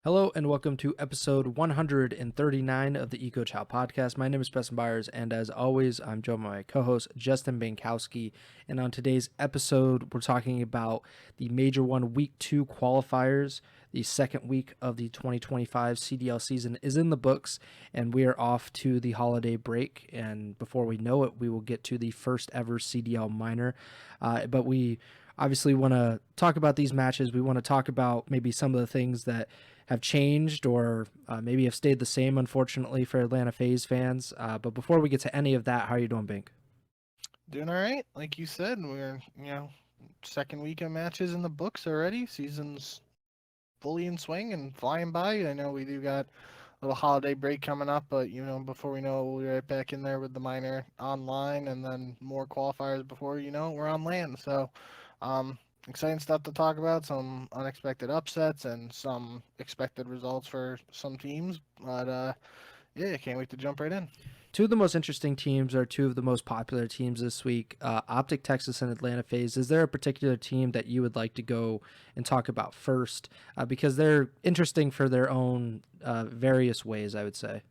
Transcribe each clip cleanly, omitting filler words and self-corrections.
Hello and welcome to episode 139 of the Ego Chall Podcast. My name is Preston Byers, and as always, I'm joined by my co-host Justin Binkowski. And on today's episode, we're talking about the Major 1 Week 2 qualifiers. The second week of the 2025 CDL season is in the books, and we are off to the holiday break. And before we know it, we will get to the first ever CDL Minor. But we obviously want to talk about these matches. We want to talk about maybe some of the things that have changed or maybe have stayed the same, unfortunately, for Atlanta FaZe fans. But before we get to any of that, how are you doing, Bink? Doing all right. Like you said, we're, second week of matches in the books already. Season's fully in swing and flying by. I know we do got a little holiday break coming up, but, before we know it, we'll be right back in there with the minor online and then more qualifiers before, we're on land. So, exciting stuff to talk about. Some unexpected upsets and some expected results for some teams. But, yeah, can't wait to jump right in. Two of the most interesting teams are two of the most popular teams this week, OpTic Texas and Atlanta FaZe. Is there a particular team that you would like to go and talk about first? Because they're interesting for their own various ways, I would say.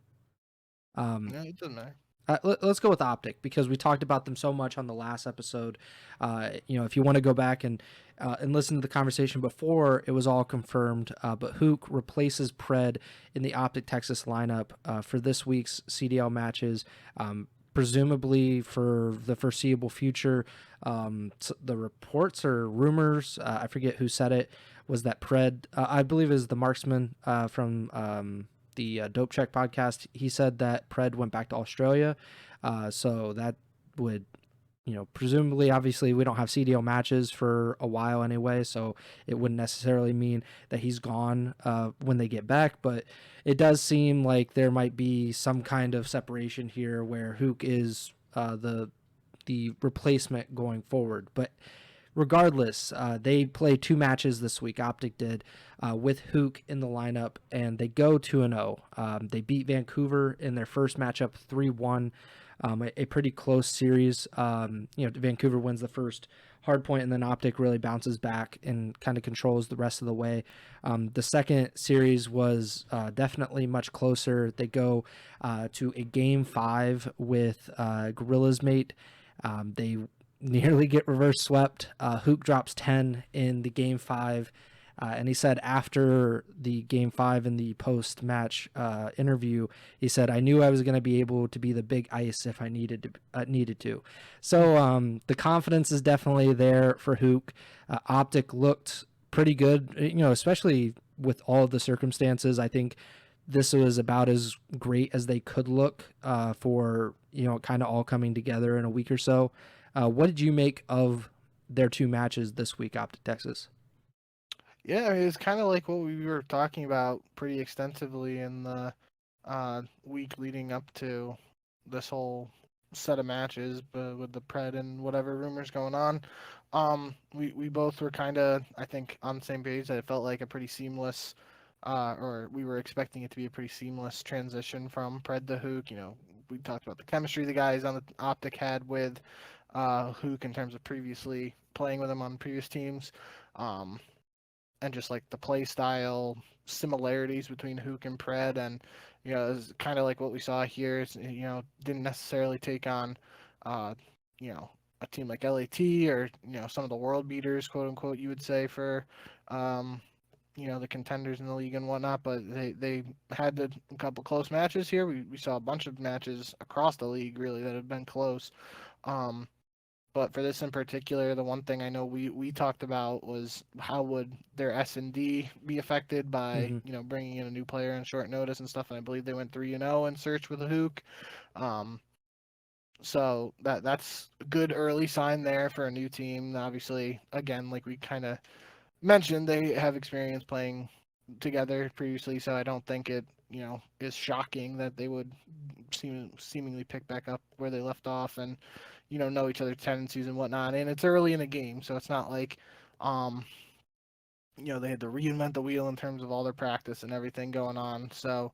No, it doesn't matter. Let's go with OpTic because we talked about them so much on the last episode. If you want to go back and listen to the conversation before, it was all confirmed. But Huke replaces Pred in the OpTic Texas lineup for this week's CDL matches, presumably for the foreseeable future. The reports or rumors, I forget who said it, was that Pred, I believe, is the marksman from the Dope Check podcast. He said that Pred went back to Australia, so that would, presumably, obviously, we don't have CDL matches for a while anyway, so it wouldn't necessarily mean that he's gone when they get back, but it does seem like there might be some kind of separation here where Huke is the replacement going forward, but regardless, they play two matches this week. OpTic did with Huke in the lineup, and they go 2-0. They beat Vancouver in their first matchup 3-1. A pretty close series. Vancouver wins the first hard point, and then OpTic really bounces back and kind of controls the rest of the way. The second series was definitely much closer. They go to a game 5 with Guerrillas mate. They nearly get reverse swept. Huke drops 10 in the game 5. And he said after the game 5 in the post-match interview, he said, "I knew I was going to be able to be the big ice if I needed to." So the confidence is definitely there for Huke. OpTic looked pretty good, especially with all of the circumstances. I think this was about as great as they could look for, kind of all coming together in a week or so. What did you make of their two matches this week, OpTic Texas? Yeah, I mean, it's kind of like what we were talking about pretty extensively in the week leading up to this whole set of matches, but with the Pred and whatever rumors going on. We both were kind of, I think, on the same page that it felt like a pretty seamless, or we were expecting it to be a pretty seamless transition from Pred to Huke. We talked about the chemistry the guys on the OpTic had with Huke in terms of previously playing with him on previous teams. And just like the play style similarities between Huke and Pred, and it's kind of like what we saw here. It's, didn't necessarily take on, uh, you know, a team like LAT or some of the world beaters, quote unquote, you would say for, the contenders in the league and whatnot. But they had a couple close matches here. We saw a bunch of matches across the league really that have been close. Um, but for this in particular, the one thing I know we talked about was how would their S&D be affected by Mm-hmm. bringing in a new player on short notice and stuff. And I believe they went 3-0 in search with a Huke. Um, so that's a good early sign there for a new team. Obviously, again, like we kind of mentioned, they have experience playing together previously, so I don't think it is shocking that they would seemingly pick back up where they left off and know each other's tendencies and whatnot. And it's early in the game, so it's not like um they had to reinvent the wheel in terms of all their practice and everything going on. So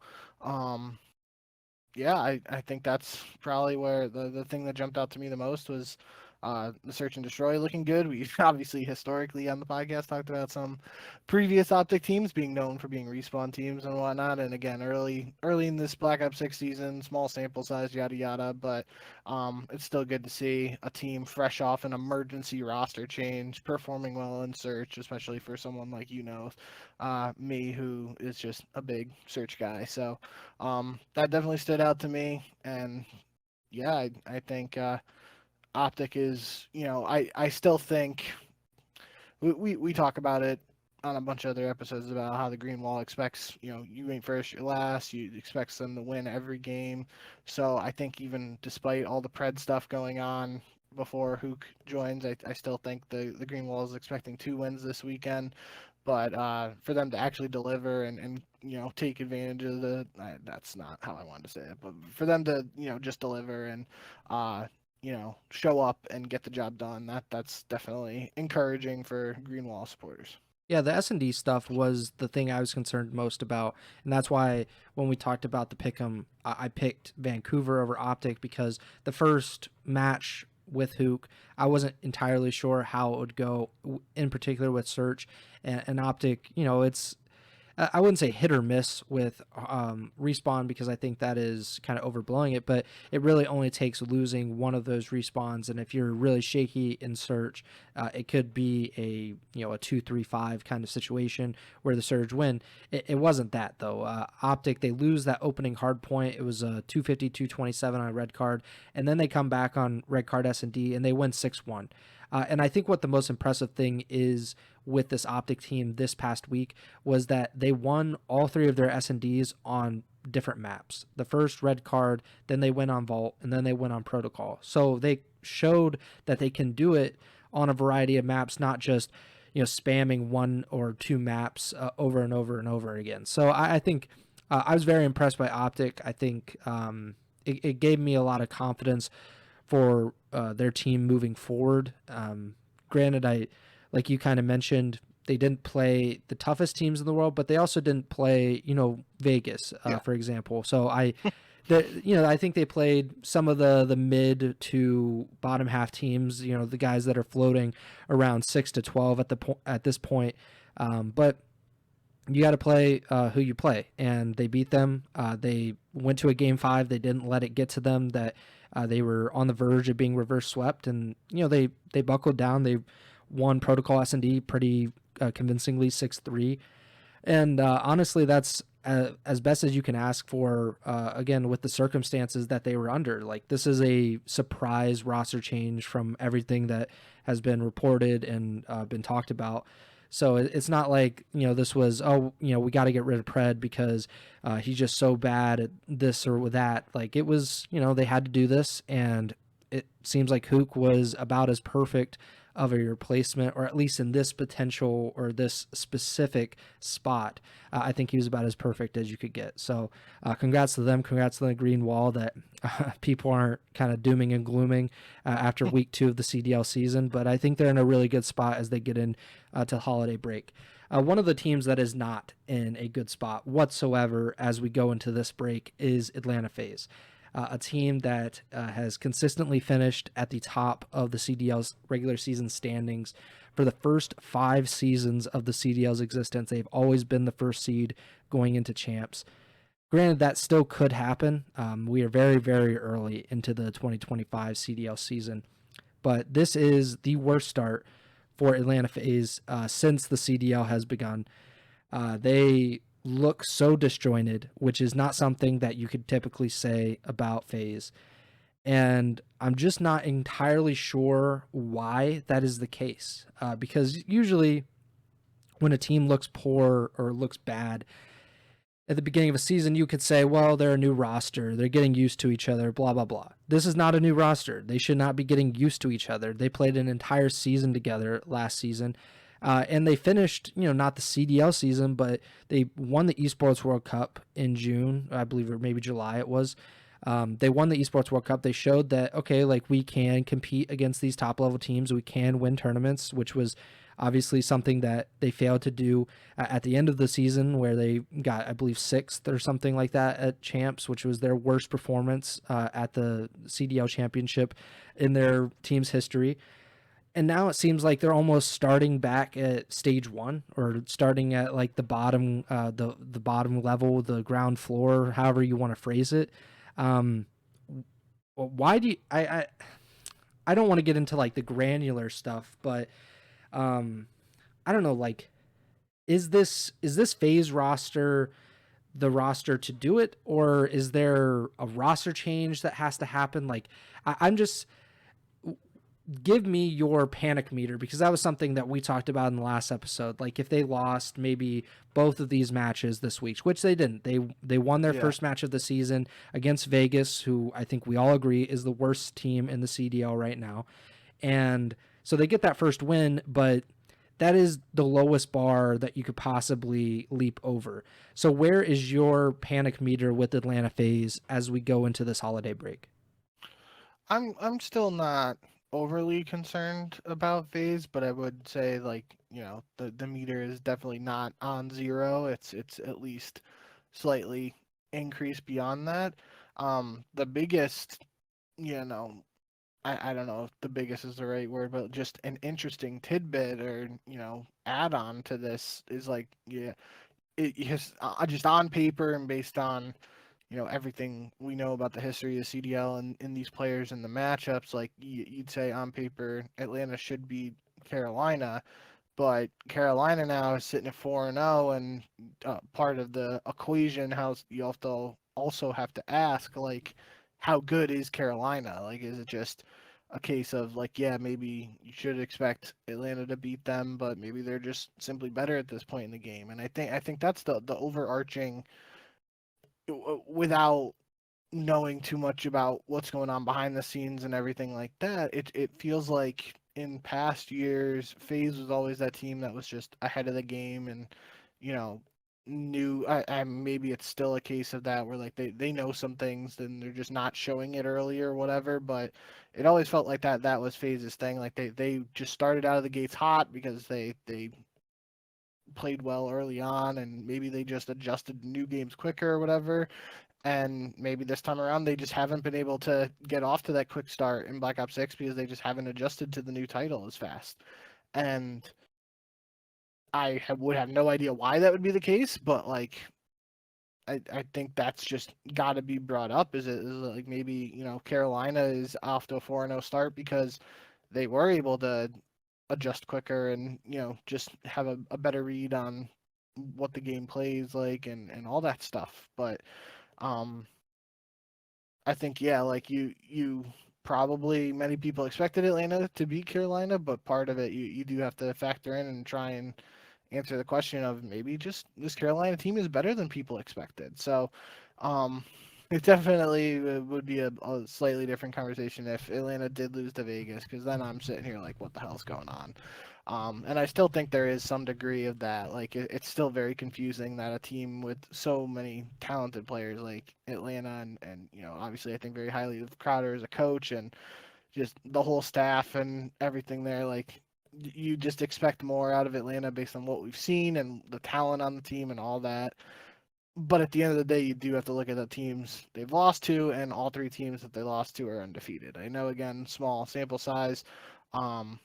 yeah, I think that's probably where the thing that jumped out to me the most was The Search and Destroy looking good. We've obviously historically on the podcast talked about some previous OpTic teams being known for being respawn teams and whatnot. And again, early in this Black Ops 6 season, small sample size, yada yada. But it's still good to see a team fresh off an emergency roster change, performing well in Search, especially for someone like me, who is just a big Search guy. So that definitely stood out to me. And yeah, I think OpTic is, I still think we talk about it on a bunch of other episodes about how the Green Wall expects, you ain't first, you're last. You expects them to win every game. So I think even despite all the Pred stuff going on before Huke joins, I still think the Green Wall is expecting 2 wins this weekend. But for them to actually deliver and take advantage of that's not how I wanted to say it, but for them to just deliver and show up and get the job done, that's definitely encouraging for Greenwall supporters. Yeah, the S&D stuff was the thing I was concerned most about, and that's why when we talked about the pick'em, I picked Vancouver over OpTic because the first match with Huke, I wasn't entirely sure how it would go, in particular with Search and OpTic. It's I wouldn't say hit or miss with respawn because I think that is kind of overblowing it, but it really only takes losing one of those respawns, and if you're really shaky in Search, it could be a 2-3-5 kind of situation where the Surge win. It wasn't that though. OpTic, they lose that opening hard point. It was a 250-227 on a red card, and then they come back on red card S&D and they win 6-1. And I think what the most impressive thing is with this OpTic team this past week was that they won all 3 of their S&Ds on different maps. The first red card, then they went on Vault, and then they went on Protocol. So they showed that they can do it on a variety of maps, not just spamming 1 or 2 maps over and over and over again. So I think I was very impressed by OpTic. I think it gave me a lot of confidence for their team moving forward. Granted, like you kind of mentioned, they didn't play the toughest teams in the world, but they also didn't play, Vegas, for example. So I think they played some of the mid to bottom half teams, the guys that are floating around 6-12 at this point. But you got to play who you play, and they beat them. They went to a game 5. They didn't let it get to them that they were on the verge of being reverse swept, and they buckled down. They won Protocol S&D pretty convincingly 6-3, and honestly, that's as best as you can ask for. Again, with the circumstances that they were under, like this is a surprise roster change from everything that has been reported and been talked about. So it's not like, this was, we got to get rid of Pred because he's just so bad at this or with that. Like it was, they had to do this, and it seems like Huke was about as perfect of a replacement, or at least in this potential or this specific spot. I think he was about as perfect as you could get. So congrats to them. Congrats to the Green Wall that people aren't kind of dooming and glooming after week 2 of the CDL season. But I think they're in a really good spot as they get in to holiday break. One of the teams that is not in a good spot whatsoever as we go into this break is Atlanta FaZe. A team that has consistently finished at the top of the CDL's regular season standings for the first 5 seasons of the CDL's existence. They've always been the first seed going into champs. Granted, that still could happen. We are very, very early into the 2025 CDL season, but this is the worst start for Atlanta FaZe since the CDL has begun. They look so disjointed, which is not something that you could typically say about FaZe. And I'm just not entirely sure why that is the case. Because usually when a team looks poor or looks bad at the beginning of a season, you could say, well, they're a new roster. They're getting used to each other, blah, blah, blah. This is not a new roster. They should not be getting used to each other. They played an entire season together last season. And they finished, not the CDL season, but they won the Esports World Cup in June, I believe, or maybe July it was. They won the Esports World Cup. They showed that, okay, like we can compete against these top level teams. We can win tournaments, which was Obviously, something that they failed to do at the end of the season, where they got, I believe, sixth or something like that at champs, which was their worst performance at the CDL championship in their team's history. And now it seems like they're almost starting back at stage one, or starting at like the bottom, the bottom level, the ground floor, however you want to phrase it. Um, why do you, I don't want to get into like the granular stuff, but um, I don't know, like, is this phase roster the roster to do it, or is there a roster change that has to happen? Like, I'm just, give me your panic meter, because that was something that we talked about in the last episode. Like, if they lost maybe both of these matches this week, which they didn't, they won their Yeah. first match of the season against Vegas, who I think we all agree is the worst team in the CDL right now. And so they get that first win, but that is the lowest bar that you could possibly leap over. So where is your panic meter with Atlanta FaZe as we go into this holiday break? I'm still not overly concerned about phase, but I would say, like, the meter is definitely not on zero. It's at least slightly increased beyond that. The biggest, you know, I don't know if the biggest is the right word, but just an interesting tidbit or add on to this is, like, yeah, it has, just on paper and based on everything we know about the history of CDL and in these players and the matchups. Like, you'd say on paper Atlanta should be Carolina, but Carolina now is sitting at 4-0, and part of the equation, how you have to also have to ask, like, how good is Carolina? Like, is it just a case of, like, yeah, maybe you should expect Atlanta to beat them, but maybe they're just simply better at this point in the game? And I think that's the overarching, without knowing too much about what's going on behind the scenes and everything like that, it feels like in past years, FaZe was always that team that was just ahead of the game and, you know, knew. Maybe it's still a case of that where, like, they know some things and they're just not showing it early or whatever. But it always felt like that was FaZe's thing. Like, they just started out of the gates hot because they played well early on, and maybe they just adjusted to new games quicker or whatever. And maybe this time around they just haven't been able to get off to that quick start in Black Ops 6 because they just haven't adjusted to the new title as fast. And would have no idea why that would be the case, but, like, I think that's just got to be brought up. Is it like, maybe Carolina is off to a 4-0 start because they were able to adjust quicker and just have a better read on what the game plays like and all that stuff. But um I think, yeah, like, you probably, many people expected Atlanta to beat Carolina, but part of it you do have to factor in and try and answer the question of, maybe just this Carolina team is better than people expected. So, um, it definitely would be a slightly different conversation if Atlanta did lose to Vegas, because then I'm sitting here like, what the hell's going on? And I still think there is some degree of that. Like, it's still very confusing that a team with so many talented players like Atlanta, and obviously I think very highly of Crowder as a coach and just the whole staff and everything there. Like, you just expect more out of Atlanta based on what we've seen and the talent on the team and all that. But at the end of the day, you do have to look at the teams they've lost to, and all three teams that they lost to are undefeated. I know, again, small sample size, um,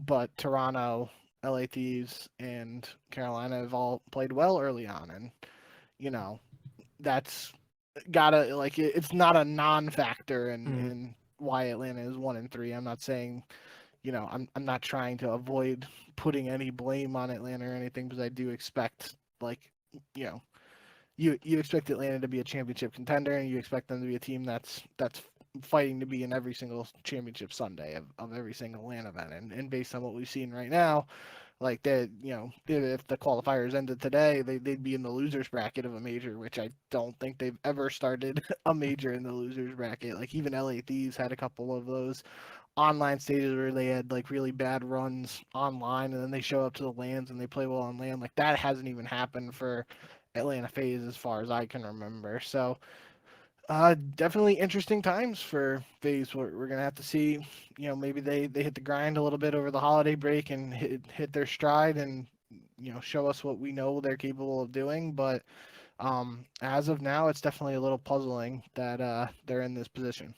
but Toronto, LA Thieves, and Carolina have all played well early on, and you know that's gotta, like, it's not a non-factor in Mm-hmm. why Atlanta is 1-3. I'm not saying, I'm not trying to avoid putting any blame on Atlanta or anything, because I do expect, like, you know you expect Atlanta to be a championship contender, and you expect them to be a team that's fighting to be in every single championship Sunday of every single LAN event. And based on what we've seen right now, like, if the qualifiers ended today, they'd be in the losers bracket of a major, which I don't think they've ever started a major in the losers bracket. Like, even LA Thieves had a couple of those online stages where they had, like, really bad runs online, and then they show up to the lands and they play well on land. Like, that hasn't even happened for Atlanta FaZe as far as I can remember. So, Definitely interesting times for FaZe. We're gonna have to see. Maybe they hit the grind a little bit over the holiday break and hit their stride and show us what we know they're capable of doing. But as of now, it's definitely a little puzzling that they're in this position.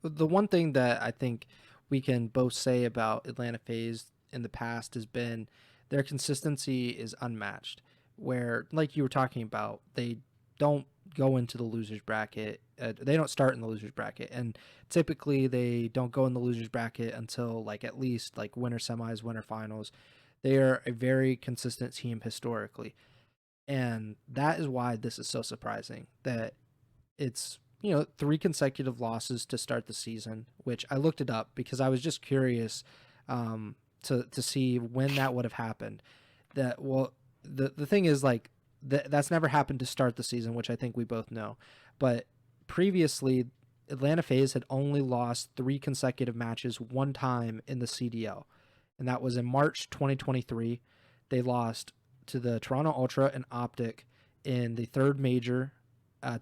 The one thing that I think we can both say about Atlanta FaZe in the past has been their consistency is unmatched. Where, like you were talking about, they don't go into the losers bracket. They don't start in the losers bracket, and typically they don't go in the losers bracket until like at least like winter semis, winter finals. They are a very consistent team historically, and that is why this is so surprising that it's three consecutive losses to start the season, which I looked it up because I was just curious to see when that would have happened. That well, the thing is like that's never happened to start the season, which I think we both know. But previously, Atlanta FaZe had only lost three consecutive matches one time in the CDL, and that was in March 2023. They lost to the Toronto Ultra and OpTic in the third major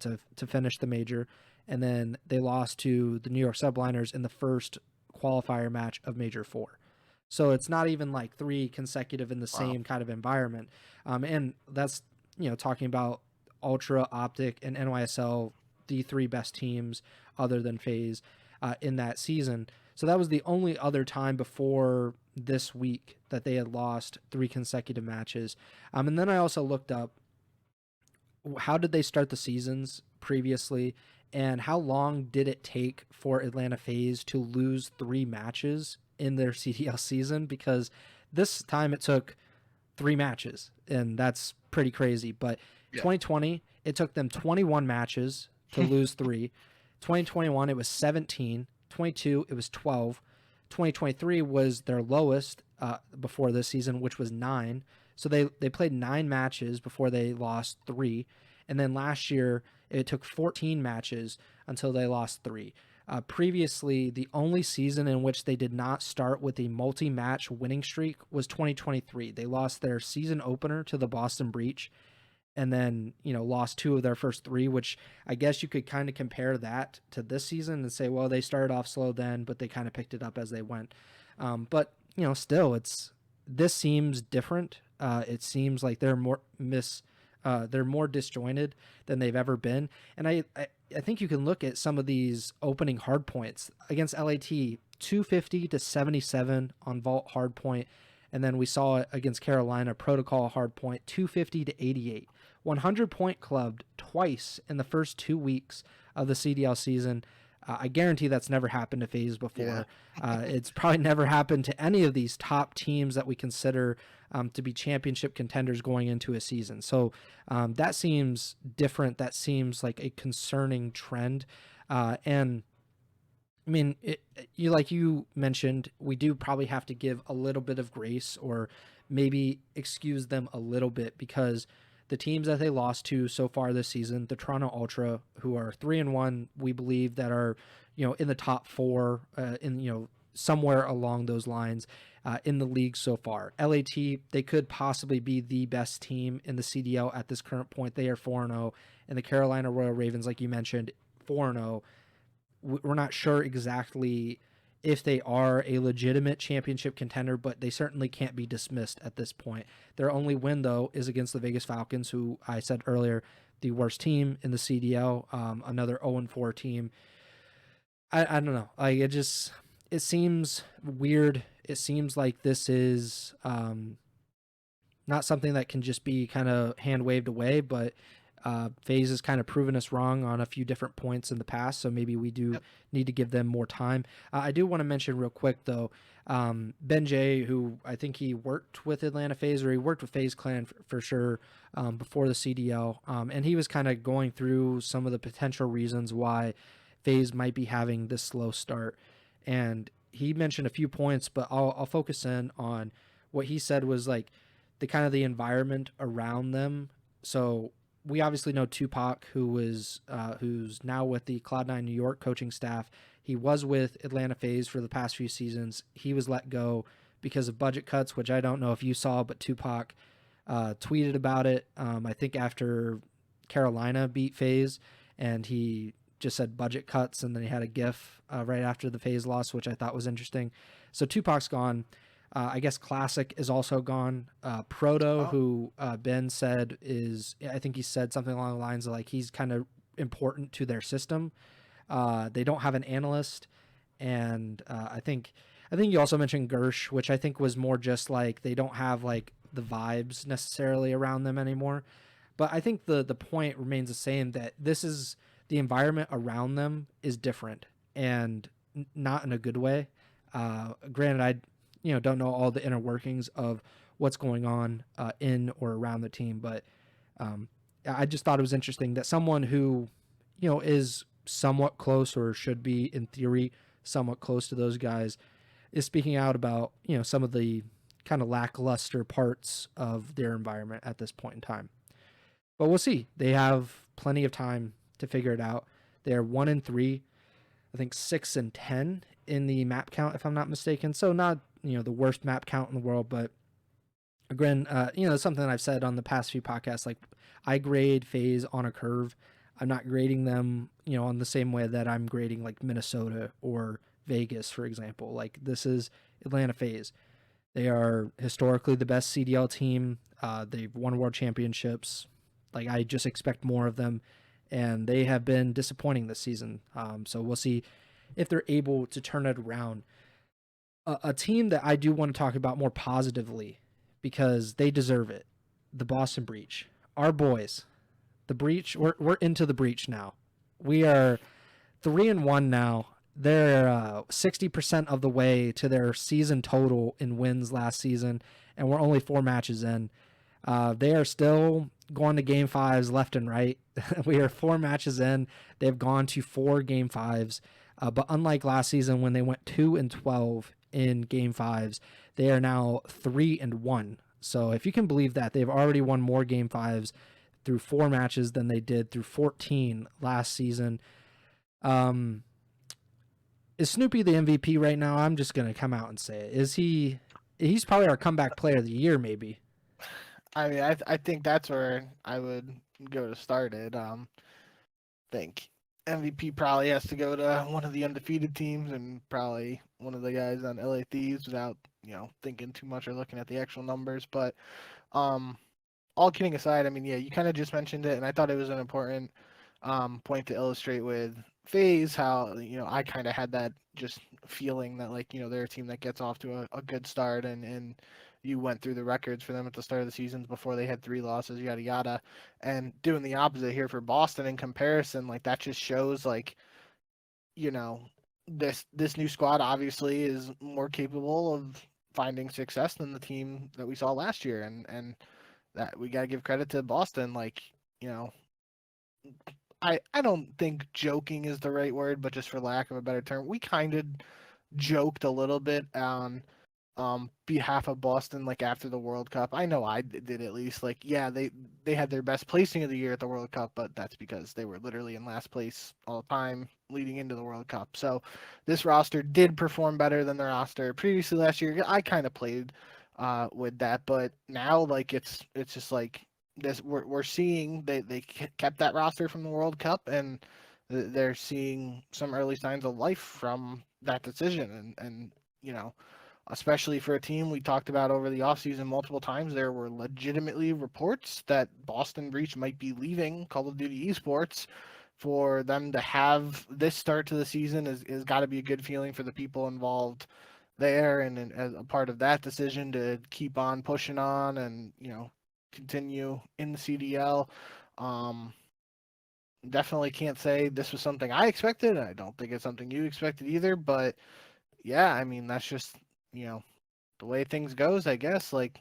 to finish the major, and then they lost to the New York Subliners in the first qualifier match of Major 4. So it's not even like three consecutive in the Wow. same kind of environment, and that's talking about Ultra, OpTic, and NYSL, the three best teams other than FaZe in that season. So that was the only other time before this week that they had lost three consecutive matches. And then I also looked up how did they start the seasons previously, and how long did it take for Atlanta FaZe to lose three matches in their CDL season? Because this time it took three matches, and that's pretty crazy. But Yeah. 2020, it took them 21 matches to lose three. 2021, it was 17. 22, it was 12. 2023 was their lowest before this season, which was 9. So they played 9 matches before they lost 3. And then last year, it took 14 matches until they lost 3. Previously, the only season in which they did not start with a multi-match winning streak was 2023. They lost their season opener to the Boston Breach, and then lost 2 of their first 3, which I guess you could kind of compare that to this season and say, well, they started off slow then, but they kind of picked it up as they went. But still, this seems different. It seems like they're more disjointed than they've ever been, and I think you can look at some of these opening hard points against LAT, 250 to 77 on vault hard point. And then we saw it against Carolina, protocol hard point, 250 to 88. 100 point clubbed twice in the first 2 weeks of the CDL season. I guarantee that's never happened to FaZe before. Yeah. It's probably never happened to any of these top teams that we consider to be championship contenders going into a season. So that seems different. That seems like a concerning trend. And I mean, like you mentioned, we do probably have to give a little bit of grace or maybe excuse them a little bit, because the teams that they lost to so far this season, the Toronto Ultra, who are 3-1, we believe that are, in the top 4, in somewhere along those lines in the league so far. LAT, they could possibly be the best team in the CDL at this current point. They are 4-0, and the Carolina Royal Ravens, like you mentioned, 4-0. We're not sure exactly if they are a legitimate championship contender, but they certainly can't be dismissed at this point. Their only win, though, is against the Vegas Falcons, who I said earlier, the worst team in the CDL, another 0-4 team. I don't know. Like, it seems weird. It seems like this is not something that can just be kind of hand waved away, but FaZe has kind of proven us wrong on a few different points in the past, so maybe we do need to give them more time. I do want to mention real quick, though, Ben J, who I think he worked with Atlanta FaZe, or he worked with FaZe Clan for sure before the CDL, and he was kind of going through some of the potential reasons why FaZe might be having this slow start. And he mentioned a few points, but I'll focus in on what he said was like the kind of the environment around them. So we obviously know Tupac, who's now with the Cloud9 New York coaching staff. He was with Atlanta FaZe for the past few seasons. He was let go because of budget cuts, which I don't know if you saw, but Tupac tweeted about it. I think after Carolina beat FaZe, and he just said budget cuts, and then he had a GIF right after the FaZe loss, which I thought was interesting. So Tupac's gone. I guess Classic is also gone. Proto, Oh, who Ben said is, I think he said something along the lines of like he's kind of important to their system. They don't have an analyst, and I think you also mentioned Gersh, which I think was more just like they don't have like the vibes necessarily around them anymore. But I think the point remains the same, that this is the environment around them is different, and not in a good way. Granted, I don't know all the inner workings of what's going on in or around the team, but I just thought it was interesting that someone who is somewhat close, or should be in theory somewhat close to those guys, is speaking out about some of the kind of lackluster parts of their environment at this point in time. But we'll see. They have plenty of time to figure it out. They're 1-3, I think 6-10 in the map count, if I'm not mistaken. So not the worst map count in the world, but again, something I've said on the past few podcasts. Like, I grade FaZe on a curve. I'm not grading them, on the same way that I'm grading like Minnesota or Vegas, for example. Like, this is Atlanta FaZe. They are historically the best CDL team. They've won world championships. Like, I just expect more of them, and they have been disappointing this season. So we'll see if they're able to turn it around. A team that I do want to talk about more positively, because they deserve it. The Boston Breach, our boys, the Breach. We're into the Breach now. We are 3-1 now. They're 60% of the way to their season total in wins last season, and we're only 4 matches in. They are still going to game 5s left and right. We are 4 matches in. They've gone to 4 game 5s. But unlike last season when they went 2-12 in game 5s, they are now 3-1. So if you can believe that, they've already won more game 5s through 4 matches than they did through 14 last season. Is Snoopy the MVP right now? I'm just going to come out and say it. Is he? He's probably our comeback player of the year, maybe. I mean, I think that's where I would go to start it. Think MVP probably has to go to one of the undefeated teams, and probably one of the guys on LA Thieves, without thinking too much or looking at the actual numbers. But all kidding aside, I mean, yeah, you kind of just mentioned it, and I thought it was an important point to illustrate with FaZe, how I kind of had that just feeling that, like, they're a team that gets off to a good start, and you went through the records for them at the start of the seasons before they had 3 losses, yada yada, and doing the opposite here for Boston in comparison, like, that just shows, like, you know this new squad obviously is more capable of finding success than the team that we saw last year, and that we got to give credit to Boston. Like, you know, I don't think joking is the right word, but just for lack of a better term, we kind of joked a little bit on behalf of Boston, like, after the World Cup. I know I did, at least. Like, yeah, they had their best placing of the year at the World Cup, but that's because they were literally in last place all the time leading into the World Cup. So this roster did perform better than the roster previously last year. I kind of played with that, but now, like, it's just like this. We're seeing they kept that roster from the World Cup, and they're seeing some early signs of life from that decision, and especially for a team we talked about over the offseason multiple times. There were legitimately reports that Boston Breach might be leaving Call of Duty Esports. For them to have this start to the season is got to be a good feeling for the people involved there, and as a part of that decision to keep on pushing on and continue in the CDL. Definitely can't say this was something I expected. I don't think it's something you expected either, but yeah, I mean, that's just the way things goes, I guess. Like,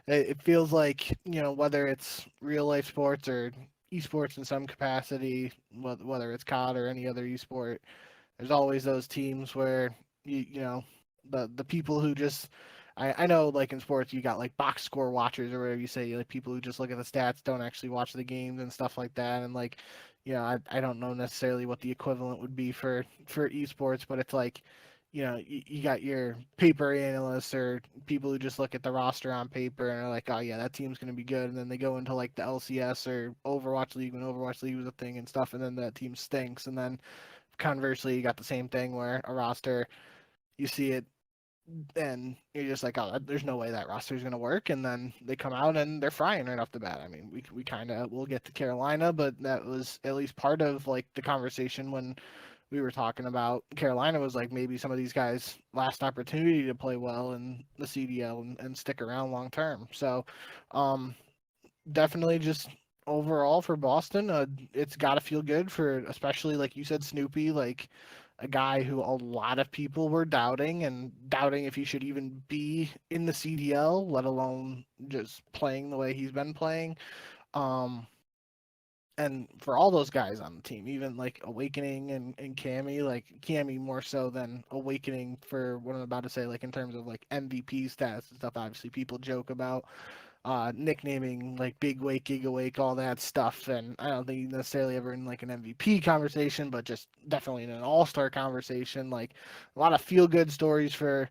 it feels like whether it's real life sports or esports in some capacity, whether it's COD or any other esport, there's always those teams where the people who just I know, like, in sports you got like box score watchers or whatever you say, like people who just look at the stats, don't actually watch the games and stuff like that. And like, I don't know necessarily what the equivalent would be for esports, but it's like, you got your paper analysts or people who just look at the roster on paper and are like, oh yeah, that team's going to be good. And then they go into like the LCS or Overwatch League when Overwatch League was a thing and stuff. And then that team stinks. And then conversely, you got the same thing where a roster, you see it and you're just like, oh, there's no way that roster is going to work. And then they come out and they're frying right off the bat. I mean, we kind of will get to Carolina, but that was at least part of like the conversation when we were talking about Carolina was like maybe some of these guys last opportunity to play well in the CDL and stick around long term. So um, definitely just overall for Boston, it's got to feel good for especially like you said, Snoopy, like a guy who a lot of people were doubting if he should even be in the CDL, let alone just playing the way he's been playing. Um, and for all those guys on the team, even like Awakening and Cammy, like Cammy more so than Awakening for what I'm about to say, like in terms of like MVP stats and stuff. Obviously, people joke about nicknaming like Big Wake, Giga Wake, all that stuff. And I don't think he's necessarily ever in like an MVP conversation, but just definitely in an All Star conversation. Like a lot of feel good stories for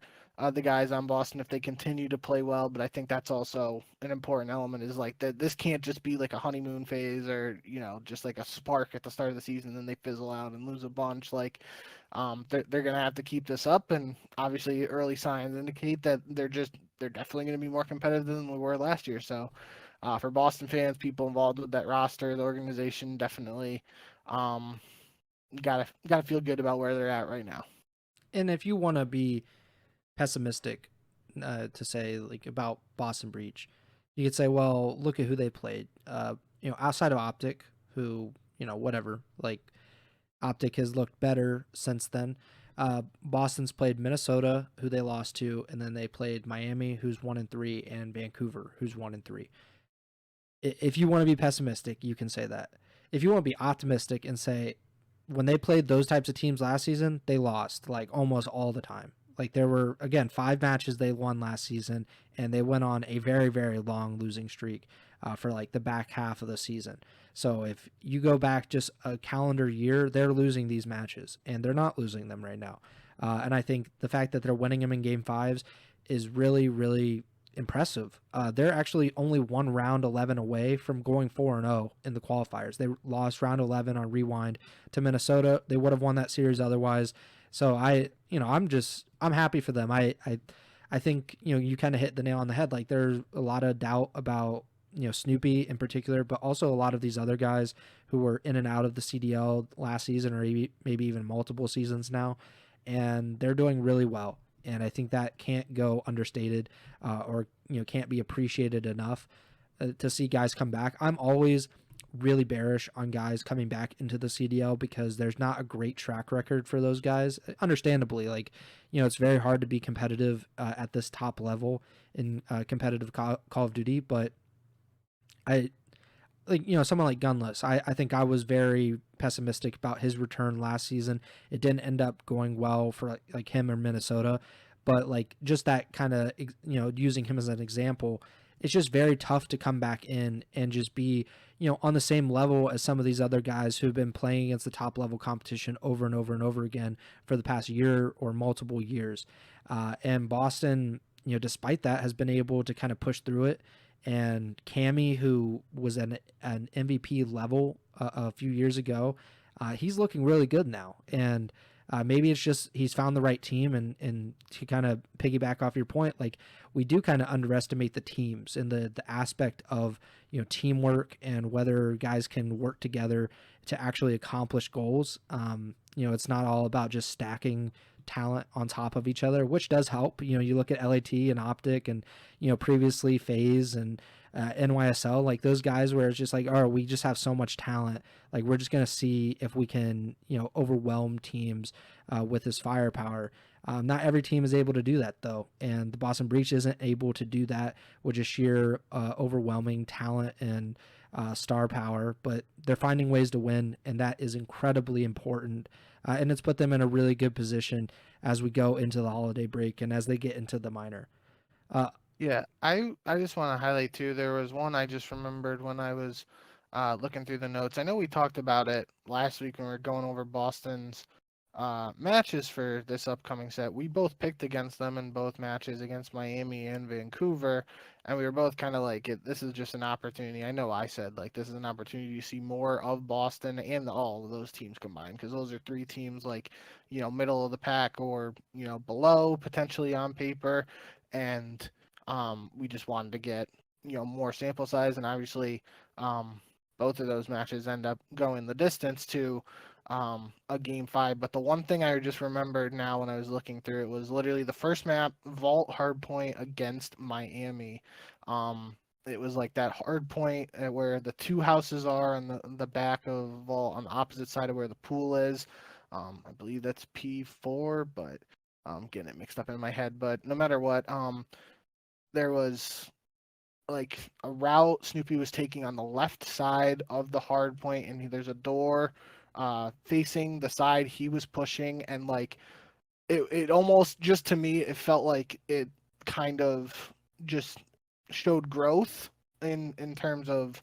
the guys on Boston if they continue to play well. But I think that's also an important element is like that this can't just be like a honeymoon phase or just like a spark at the start of the season and then they fizzle out and lose a bunch. Like they're gonna have to keep this up, and obviously early signs indicate that they're definitely going to be more competitive than we were last year. So, for Boston fans, people involved with that roster, the organization, definitely gotta feel good about where they're at right now. And if you want to be pessimistic, to say like about Boston Breach, you could say, well, look at who they played. Outside of OpTic, who whatever, like OpTic has looked better since then. Boston's played Minnesota, who they lost to, and then they played Miami, who's 1-3, and Vancouver, who's 1-3. If you want to be pessimistic, you can say that. If you want to be optimistic and say, when they played those types of teams last season, they lost like almost all the time. Like there were again 5 matches they won last season, and they went on a very very long losing streak for like the back half of the season. So if you go back just a calendar year, they're losing these matches, and they're not losing them right now. And I think the fact that they're winning them in game fives is really really impressive. They're actually only one round 11 away from going 4-0 in the qualifiers. They lost round 11 on rewind to Minnesota. They would have won that series otherwise. So I'm happy for them. I think you kind of hit the nail on the head. Like there's a lot of doubt about Snoopy in particular, but also a lot of these other guys who were in and out of the CDL last season or maybe even multiple seasons now, and they're doing really well. And I think that can't go understated, or can't be appreciated enough to see guys come back. I'm always really bearish on guys coming back into the CDL because there's not a great track record for those guys. Understandably, like it's very hard to be competitive at this top level in competitive Call of Duty, but I like someone like Gunless. I think I was very pessimistic about his return last season. It didn't end up going well for like him or Minnesota, but like just that kind of using him as an example, it's just very tough to come back in and just be on the same level as some of these other guys who've been playing against the top level competition over and over and over again for the past year or multiple years. And Boston, despite that, has been able to kind of push through it. And Cammy, who was an MVP level a few years ago, he's looking really good now. And maybe it's just he's found the right team. And to kind of piggyback off your point, like we do kind of underestimate the teams and the aspect of teamwork and whether guys can work together to actually accomplish goals. It's not all about just stacking talent on top of each other, which does help. You look at LAT and OpTic and previously FaZe and NYSL, like those guys where it's just like, oh, we just have so much talent, like we're just gonna see if we can overwhelm teams with this firepower. Not every team is able to do that though, and the Boston Breach isn't able to do that with just sheer overwhelming talent and star power, but they're finding ways to win, and that is incredibly important. And it's put them in a really good position as we go into the holiday break and as they get into the minor. Yeah, I just want to highlight too. There was one I just remembered when I was looking through the notes. I know we talked about it last week when we were going over Boston's matches for this upcoming set. We both picked against them in both matches against Miami and Vancouver, and we were both kind of like, this is just an opportunity. I know I said, like, this is an opportunity to see more of Boston and all of those teams combined, because those are three teams, like, middle of the pack or, below, potentially on paper, and we just wanted to get, more sample size, and obviously both of those matches end up going the distance to a game 5. But the one thing I just remembered now when I was looking through it was literally the first map, Vault Hardpoint against Miami. It was like that hard point where the two houses are on the back of Vault on the opposite side of where the pool is. I believe that's P4, but I'm getting it mixed up in my head. But no matter what, there was like a route Snoopy was taking on the left side of the hard point, and there's a door facing the side he was pushing, and like it almost, just to me, it felt like it kind of just showed growth in terms of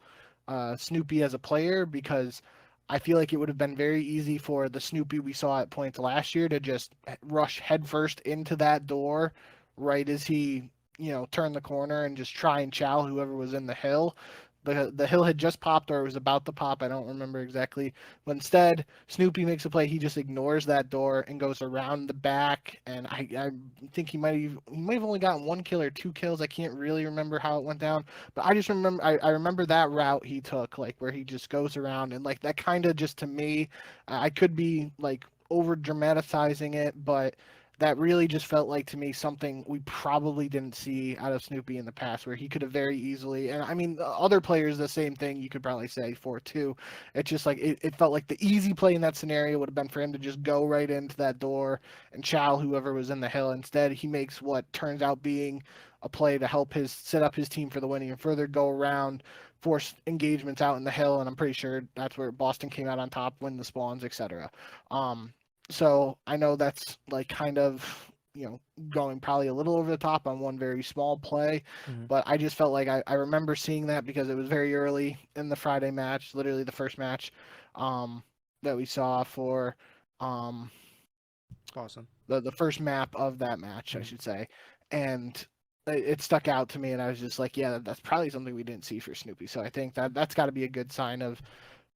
Snoopy as a player, because I feel like it would have been very easy for the Snoopy we saw at points last year to just rush headfirst into that door right as he, turned the corner and just try and chow whoever was in the hill. The hill had just popped, or it was about to pop. I don't remember exactly. But instead, Snoopy makes a play. He just ignores that door and goes around the back. And I think he might have only gotten 1 kill or 2 kills. I can't really remember how it went down. But I just remember I remember that route he took, like where he just goes around, and like that kind of, just to me, I could be like over dramatizing it, but that really just felt like to me something we probably didn't see out of Snoopy in the past, where he could have very easily, and I mean other players the same thing you could probably say for too. It's just like it felt like the easy play in that scenario would have been for him to just go right into that door and chow whoever was in the hill. Instead, he makes what turns out being a play to help his set up his team for the winning and further go around, force engagements out in the hill, and I'm pretty sure that's where Boston came out on top, win the spawns, etc. So I know that's like kind of, going probably a little over the top on one very small play, Mm-hmm. but I just felt like I remember seeing that because it was very early in the Friday match, literally the first match um, that we saw for um, Awesome. the first map of that match, I Mm-hmm. should say, and it stuck out to me, and I was just like, yeah, that's probably something we didn't see for Snoopy. So I think that's got to be a good sign of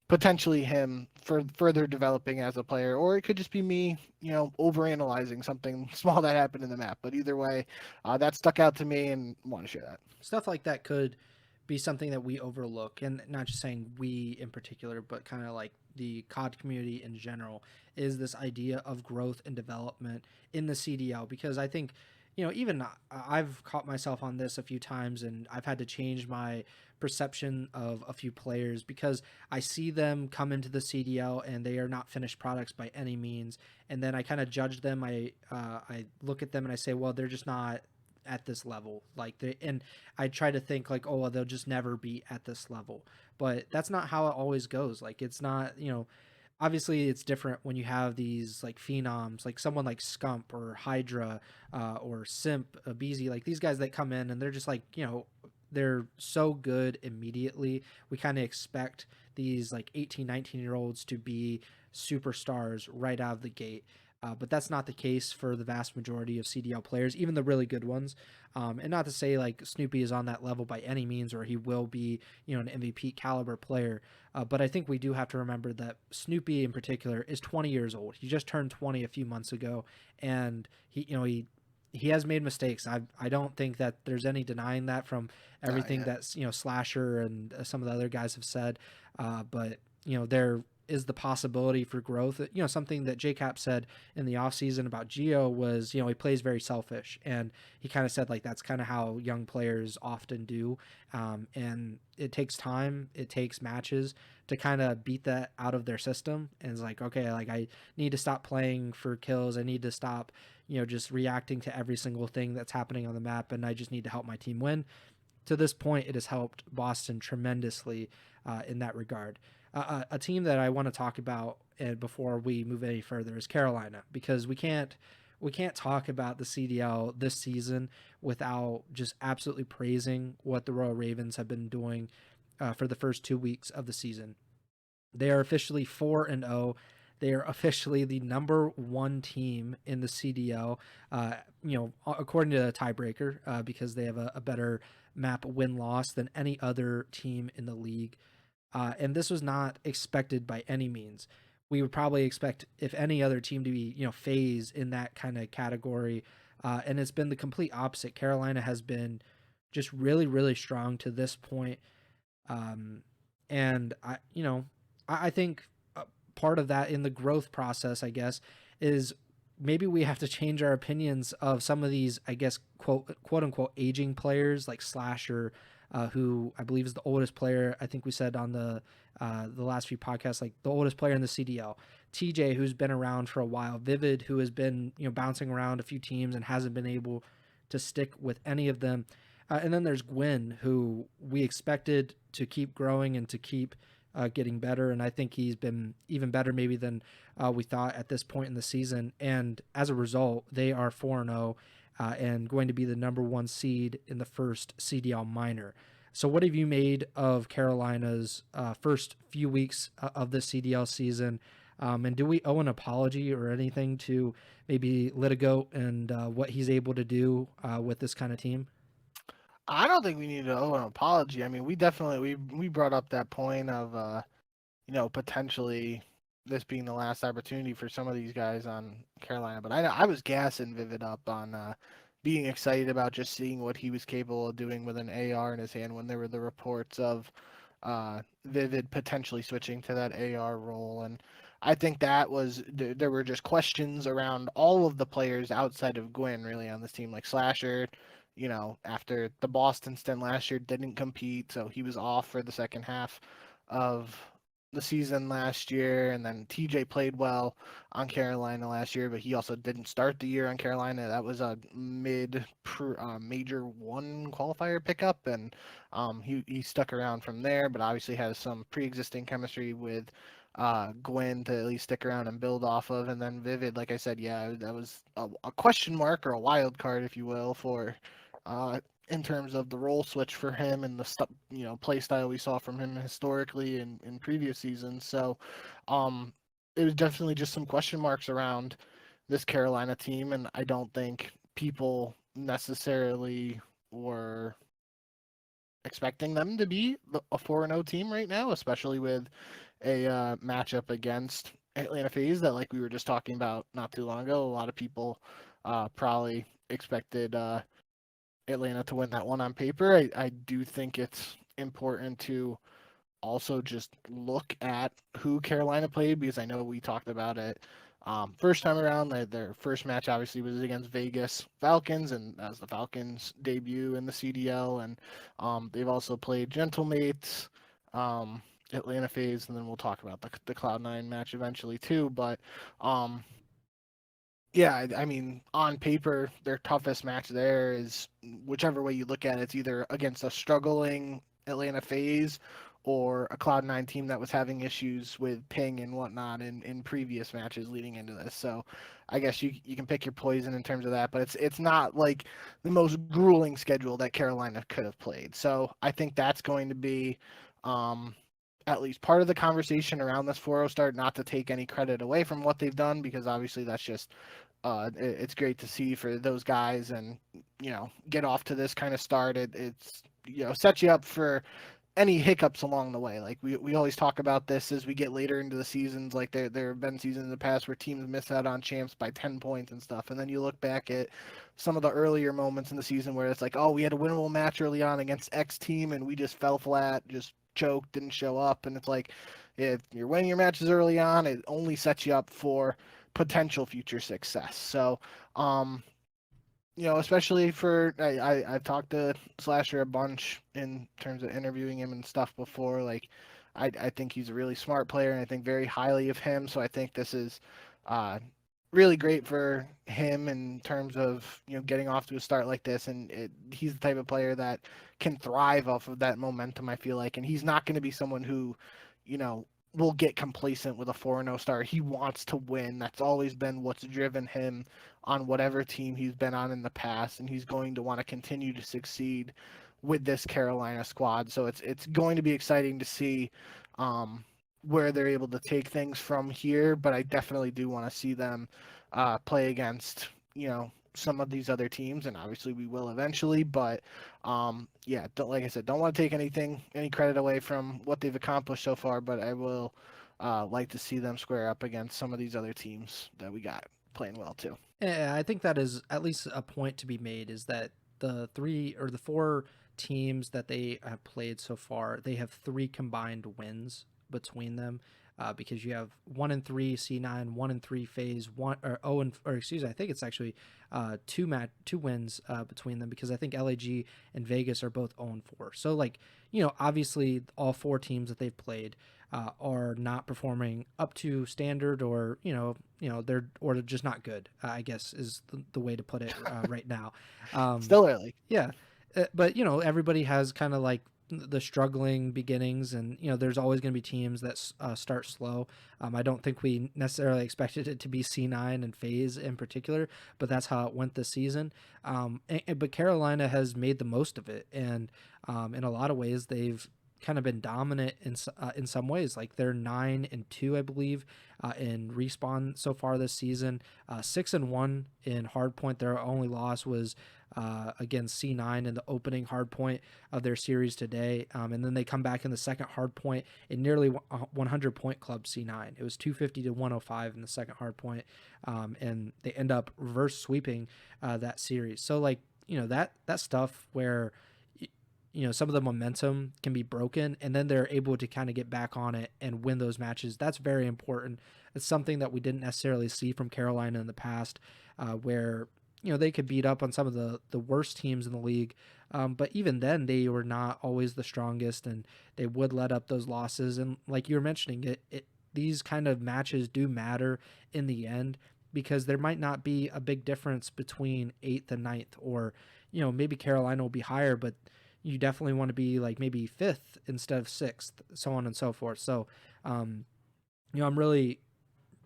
potentially him for further developing as a player, or it could just be me, overanalyzing something small that happened in the map. But either way, that stuck out to me and want to share that. Stuff like that could be something that we overlook, and not just saying we in particular, but kind of like the COD community in general, is this idea of growth and development in the CDL. Because I think, even I've caught myself on this a few times, and I've had to change my perception of a few players because I see them come into the CDL and they are not finished products by any means, and then I kind of judge them. I look at them and I say, well, they're just not at this level, like they, and I try to think like, oh well, they'll just never be at this level. But that's not how it always goes. Like, it's not, obviously it's different when you have these like phenoms, like someone like Scump or Hydra, or Simp, Beezy, like these guys that come in and they're just like, they're so good immediately. We kind of expect these like 18, 19 year olds to be superstars right out of the gate. But that's not the case for the vast majority of CDL players, even the really good ones. And not to say like Snoopy is on that level by any means, or he will be, an MVP caliber player. But I think we do have to remember that Snoopy in particular is 20 years old. He just turned 20 a few months ago, and he has made mistakes. I don't think that there's any denying that from everything Yeah. that's Slasher and some of the other guys have said. But there is the possibility for growth. Something that JCap said in the offseason about Geo was, he plays very selfish, and he kind of said like that's kind of how young players often do. And it takes time, it takes matches to kind of beat that out of their system. And it's like, okay, like I need to stop playing for kills. I need to stop, just reacting to every single thing that's happening on the map, and I just need to help my team win. To this point, it has helped Boston tremendously in that regard. A team that I want to talk about before we move any further is Carolina, because we can't talk about the CDL this season without just absolutely praising what the Royal Ravens have been doing for the first 2 weeks of the season. They are officially 4-0. They are officially the number one team in the CDL, according to the tiebreaker, because they have a better map win-loss than any other team in the league. And this was not expected by any means. We would probably expect, if any other team, to be, FaZe in that kind of category. And it's been the complete opposite. Carolina has been just really, really strong to this point. Um, and I think part of that in the growth process, I guess, is maybe we have to change our opinions of some of these, I guess, quote unquote aging players like Slasher, who I believe is the oldest player. I think we said on the last few podcasts, like the oldest player in the CDL. TJ, who's been around for a while. Vivid, who has been bouncing around a few teams and hasn't been able to stick with any of them. And then there's Gwen, who we expected to keep growing and to keep getting better. And I think he's been even better maybe than we thought at this point in the season. And as a result, they are 4-0 and going to be the number one seed in the first CDL Minor. So what have you made of Carolina's first few weeks of the CDL season? And do we owe an apology or anything to maybe Litigo and what he's able to do with this kind of team? I don't think we need to owe an apology. I mean, we definitely we brought up that point of potentially this being the last opportunity for some of these guys on Carolina. But I was gassing Vivid up on being excited about just seeing what he was capable of doing with an AR in his hand when there were the reports of Vivid potentially switching to that AR role. And I think that was there were just questions around all of the players outside of Gwyn really on this team, like Slasher. After the Boston stint last year, didn't compete, so he was off for the second half of the season last year. And then TJ played well on Carolina last year, but he also didn't start the year on Carolina. That was a major one qualifier pickup, and he stuck around from there, but obviously has some pre-existing chemistry with Gwen to at least stick around and build off of. And then Vivid, like I said, yeah, that was a question mark or a wild card, if you will, for in terms of the role switch for him and the play style we saw from him historically in previous seasons. So it was definitely just some question marks around this Carolina team, and I don't think people necessarily were expecting them to be a 4-0 team right now, especially with a matchup against Atlanta FaZe that, like we were just talking about not too long ago, a lot of people probably expected Atlanta to win that one on paper. I do think it's important to also just look at who Carolina played, because I know we talked about it first time around. Their first match obviously was against Vegas Falcons, and that was the Falcons' debut in the CDL. And they've also played Gentlemates, Atlanta FaZe, and then we'll talk about the Cloud9 match eventually too. But yeah, I mean, on paper, their toughest match there is, whichever way you look at it, it's either against a struggling Atlanta FaZe or a Cloud9 team that was having issues with ping and whatnot in previous matches leading into this. So I guess you can pick your poison in terms of that, but it's not like the most grueling schedule that Carolina could have played. So I think that's going to be at least part of the conversation around this 4-0 start, not to take any credit away from what they've done, because obviously that's just it's great to see for those guys, and get off to this kind of start. It's sets you up for any hiccups along the way. Like we always talk about this as we get later into the seasons. Like there have been seasons in the past where teams miss out on champs by 10 points and stuff, and then you look back at some of the earlier moments in the season where it's like, oh, we had a winnable match early on against X team and we just fell flat, just choked, didn't show up. And it's like, if you're winning your matches early on, it only sets you up for potential future success. So especially for I've talked to Slasher a bunch in terms of interviewing him and stuff before. Like, I think he's a really smart player, and I think very highly of him. So I think this is really great for him in terms of getting off to a start like this. And he's the type of player that can thrive off of that momentum, I feel like. And he's not going to be someone who will get complacent with a 4-0 start. He wants to win. That's always been what's driven him on whatever team he's been on in the past, and he's going to want to continue to succeed with this Carolina squad. So it's going to be exciting to see where they're able to take things from here, but I definitely do want to see them play against, some of these other teams, and obviously we will eventually. But yeah, like I said, don't want to take any credit away from what they've accomplished so far, but I will like to see them square up against some of these other teams that we got playing well too. Yeah, I think that is at least a point to be made, is that the three or the four teams that they have played so far, they have three combined wins between them. Because you have 1-3 C9, 1-3 FaZe, one or excuse me, I think it's actually two wins between them, because I think LAG and Vegas are both 0-4. So like, obviously all four teams that they've played are not performing up to standard, or they're just not good. I guess is the way to put it right now. Still early. Yeah, but everybody has kind of like the struggling beginnings, and there's always going to be teams that start slow. I don't think we necessarily expected it to be C9 and FaZe in particular, but that's how it went this season. But Carolina has made the most of it, and in a lot of ways they've kind of been dominant in some ways. Like they're 9-2, I believe, in respawn so far this season. 6-1 in hardpoint. Their only loss was against C9 in the opening hardpoint of their series today, and then they come back in the second hardpoint in nearly 100-point club C9. It was 250 to 105 in the second hardpoint, and they end up reverse sweeping that series. So like that stuff where some of the momentum can be broken, and then they're able to kind of get back on it and win those matches. That's very important. It's something that we didn't necessarily see from Carolina in the past, where they could beat up on some of the worst teams in the league, but even then they were not always the strongest, and they would let up those losses. And like you were mentioning, these kind of matches do matter in the end, because there might not be a big difference between 8th and 9th, or maybe Carolina will be higher, but you definitely want to be like maybe 5th instead of 6th, so on and so forth. So, I'm really,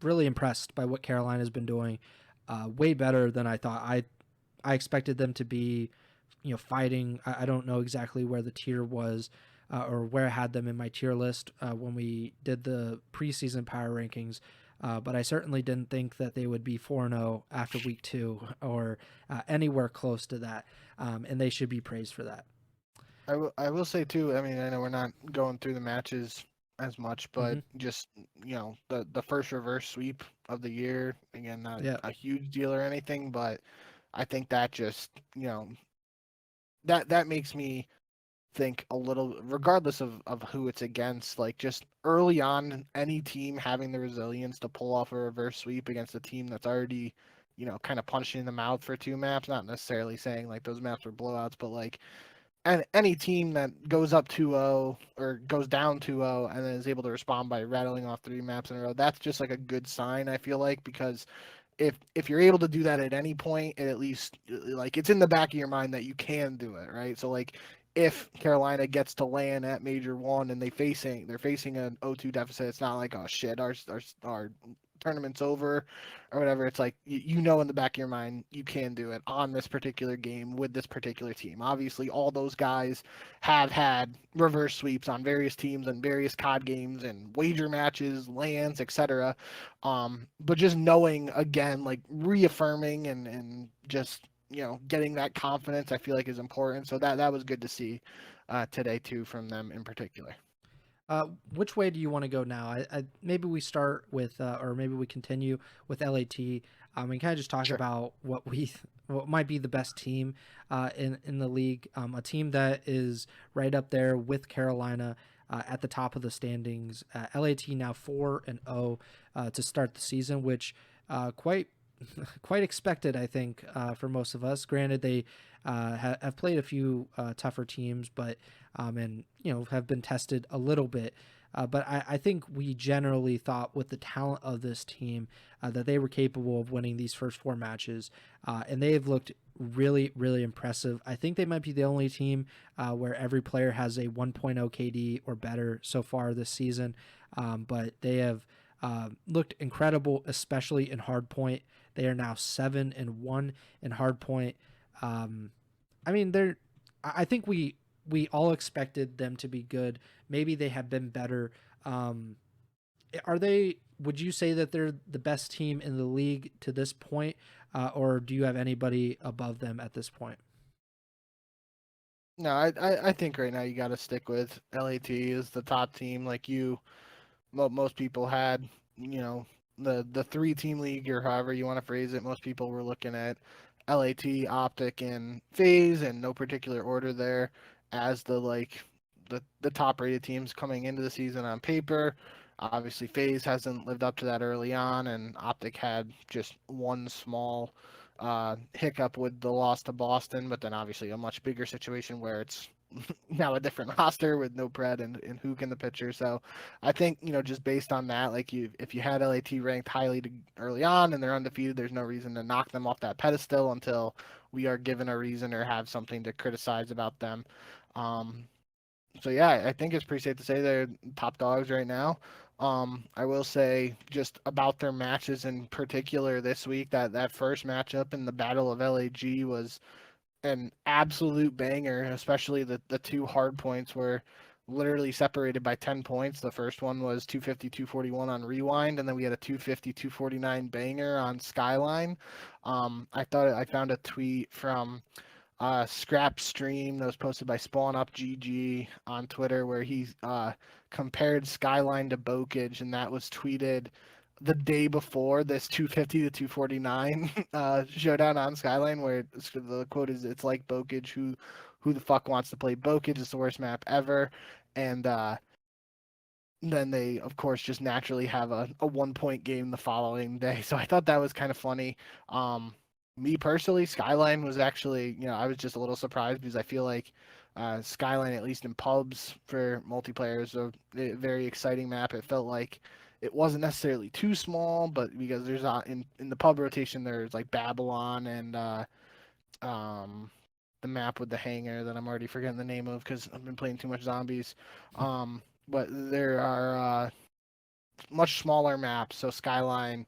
really impressed by what Carolina's been doing. Way better than I thought. I expected them to be, fighting. I don't know exactly where the tier was, or where I had them in my tier list when we did the preseason power rankings. But I certainly didn't think that they would be 4-0 after week 2, or anywhere close to that. And they should be praised for that. I will say too. I mean, I know we're not going through the matches as much, but Mm-hmm. just the first reverse sweep of the year, again, not Yeah. a huge deal or anything, but I think that just that makes me think a little, regardless of who it's against, like just early on, any team having the resilience to pull off a reverse sweep against a team that's already kind of punched you in the mouth for two maps. Not necessarily saying like those maps were blowouts, but like, and any team that goes up 2-0 or goes down 2-0 and then is able to respond by rattling off three maps in a row, that's just like a good sign, I feel like, because if you're able to do that at any point, it at least like it's in the back of your mind that you can do it, right? So like if Carolina gets to land at Major One and they're facing an 0-2 deficit, it's not like, oh shit, our tournament's over or whatever. It's like in the back of your mind you can do it on this particular game with this particular team. Obviously, all those guys have had reverse sweeps on various teams and various COD games and wager matches, lands, etc. But just knowing, again, like reaffirming and just getting that confidence, I feel like is important. So that was good to see today too from them in particular. Which way do you want to go now? Maybe we start with, or maybe we continue with LAT. And kind of just talk Sure. about what might be the best team in the league. A team that is right up there with Carolina at the top of the standings. LAT now 4-0 to start the season, which quite quite expected, I think, for most of us. Granted, they have played a few tougher teams, but and have been tested a little bit. But I think we generally thought, with the talent of this team, that they were capable of winning these first four matches, and they have looked really, really impressive. I think they might be the only team where every player has a 1.0 KD or better so far this season, but they have looked incredible, especially in hardpoint. They are now 7-1 in hardpoint. I mean, I think we all expected them to be good. Maybe they have been better. Are they? Would you say that they're the best team in the league to this point, or do you have anybody above them at this point? No, I think right now you got to stick with LAT as the top team. Like most people had, you know, the 3 team league or however you want to phrase it. Most people were looking at LAT, OpTic, and FaZe in no particular order there as the top rated teams coming into the season on paper. Obviously, FaZe hasn't lived up to that early on, and OpTic had just one small hiccup with the loss to Boston, but then obviously a much bigger situation where it's now a different roster with no Pred and Huke in the picture. So I think, just based on that, like if you had LAT ranked highly early on and they're undefeated, there's no reason to knock them off that pedestal until we are given a reason or have something to criticize about them. Um, so yeah, I think it's pretty safe to say they're top dogs right now. I will say just about their matches in particular this week, that first matchup in the Battle of LAG was an absolute banger, especially the 2 hard points were literally separated by 10 points. The first one was 250-241 on Rewind, and then we had a 250-249 banger on Skyline. I found a tweet from Scrap Stream that was posted by Spawn Up GG on Twitter where he compared Skyline to Bokage, and that was tweeted the day before this 250 to 249 showdown on Skyline, where the quote is, "It's like Bokage. Who the fuck wants to play Bokage? It's the worst map ever." And then they, of course, just naturally have a 1 point game the following day. So I thought that was kind of funny. Me personally, Skyline was actually, I was just a little surprised because I feel like Skyline, at least in pubs for multiplayer, is a very exciting map. It felt like it wasn't necessarily too small, but because there's in the pub rotation, there's like Babylon and um, the map with the hangar that I'm already forgetting the name of because I've been playing too much zombies. But there are much smaller maps, so Skyline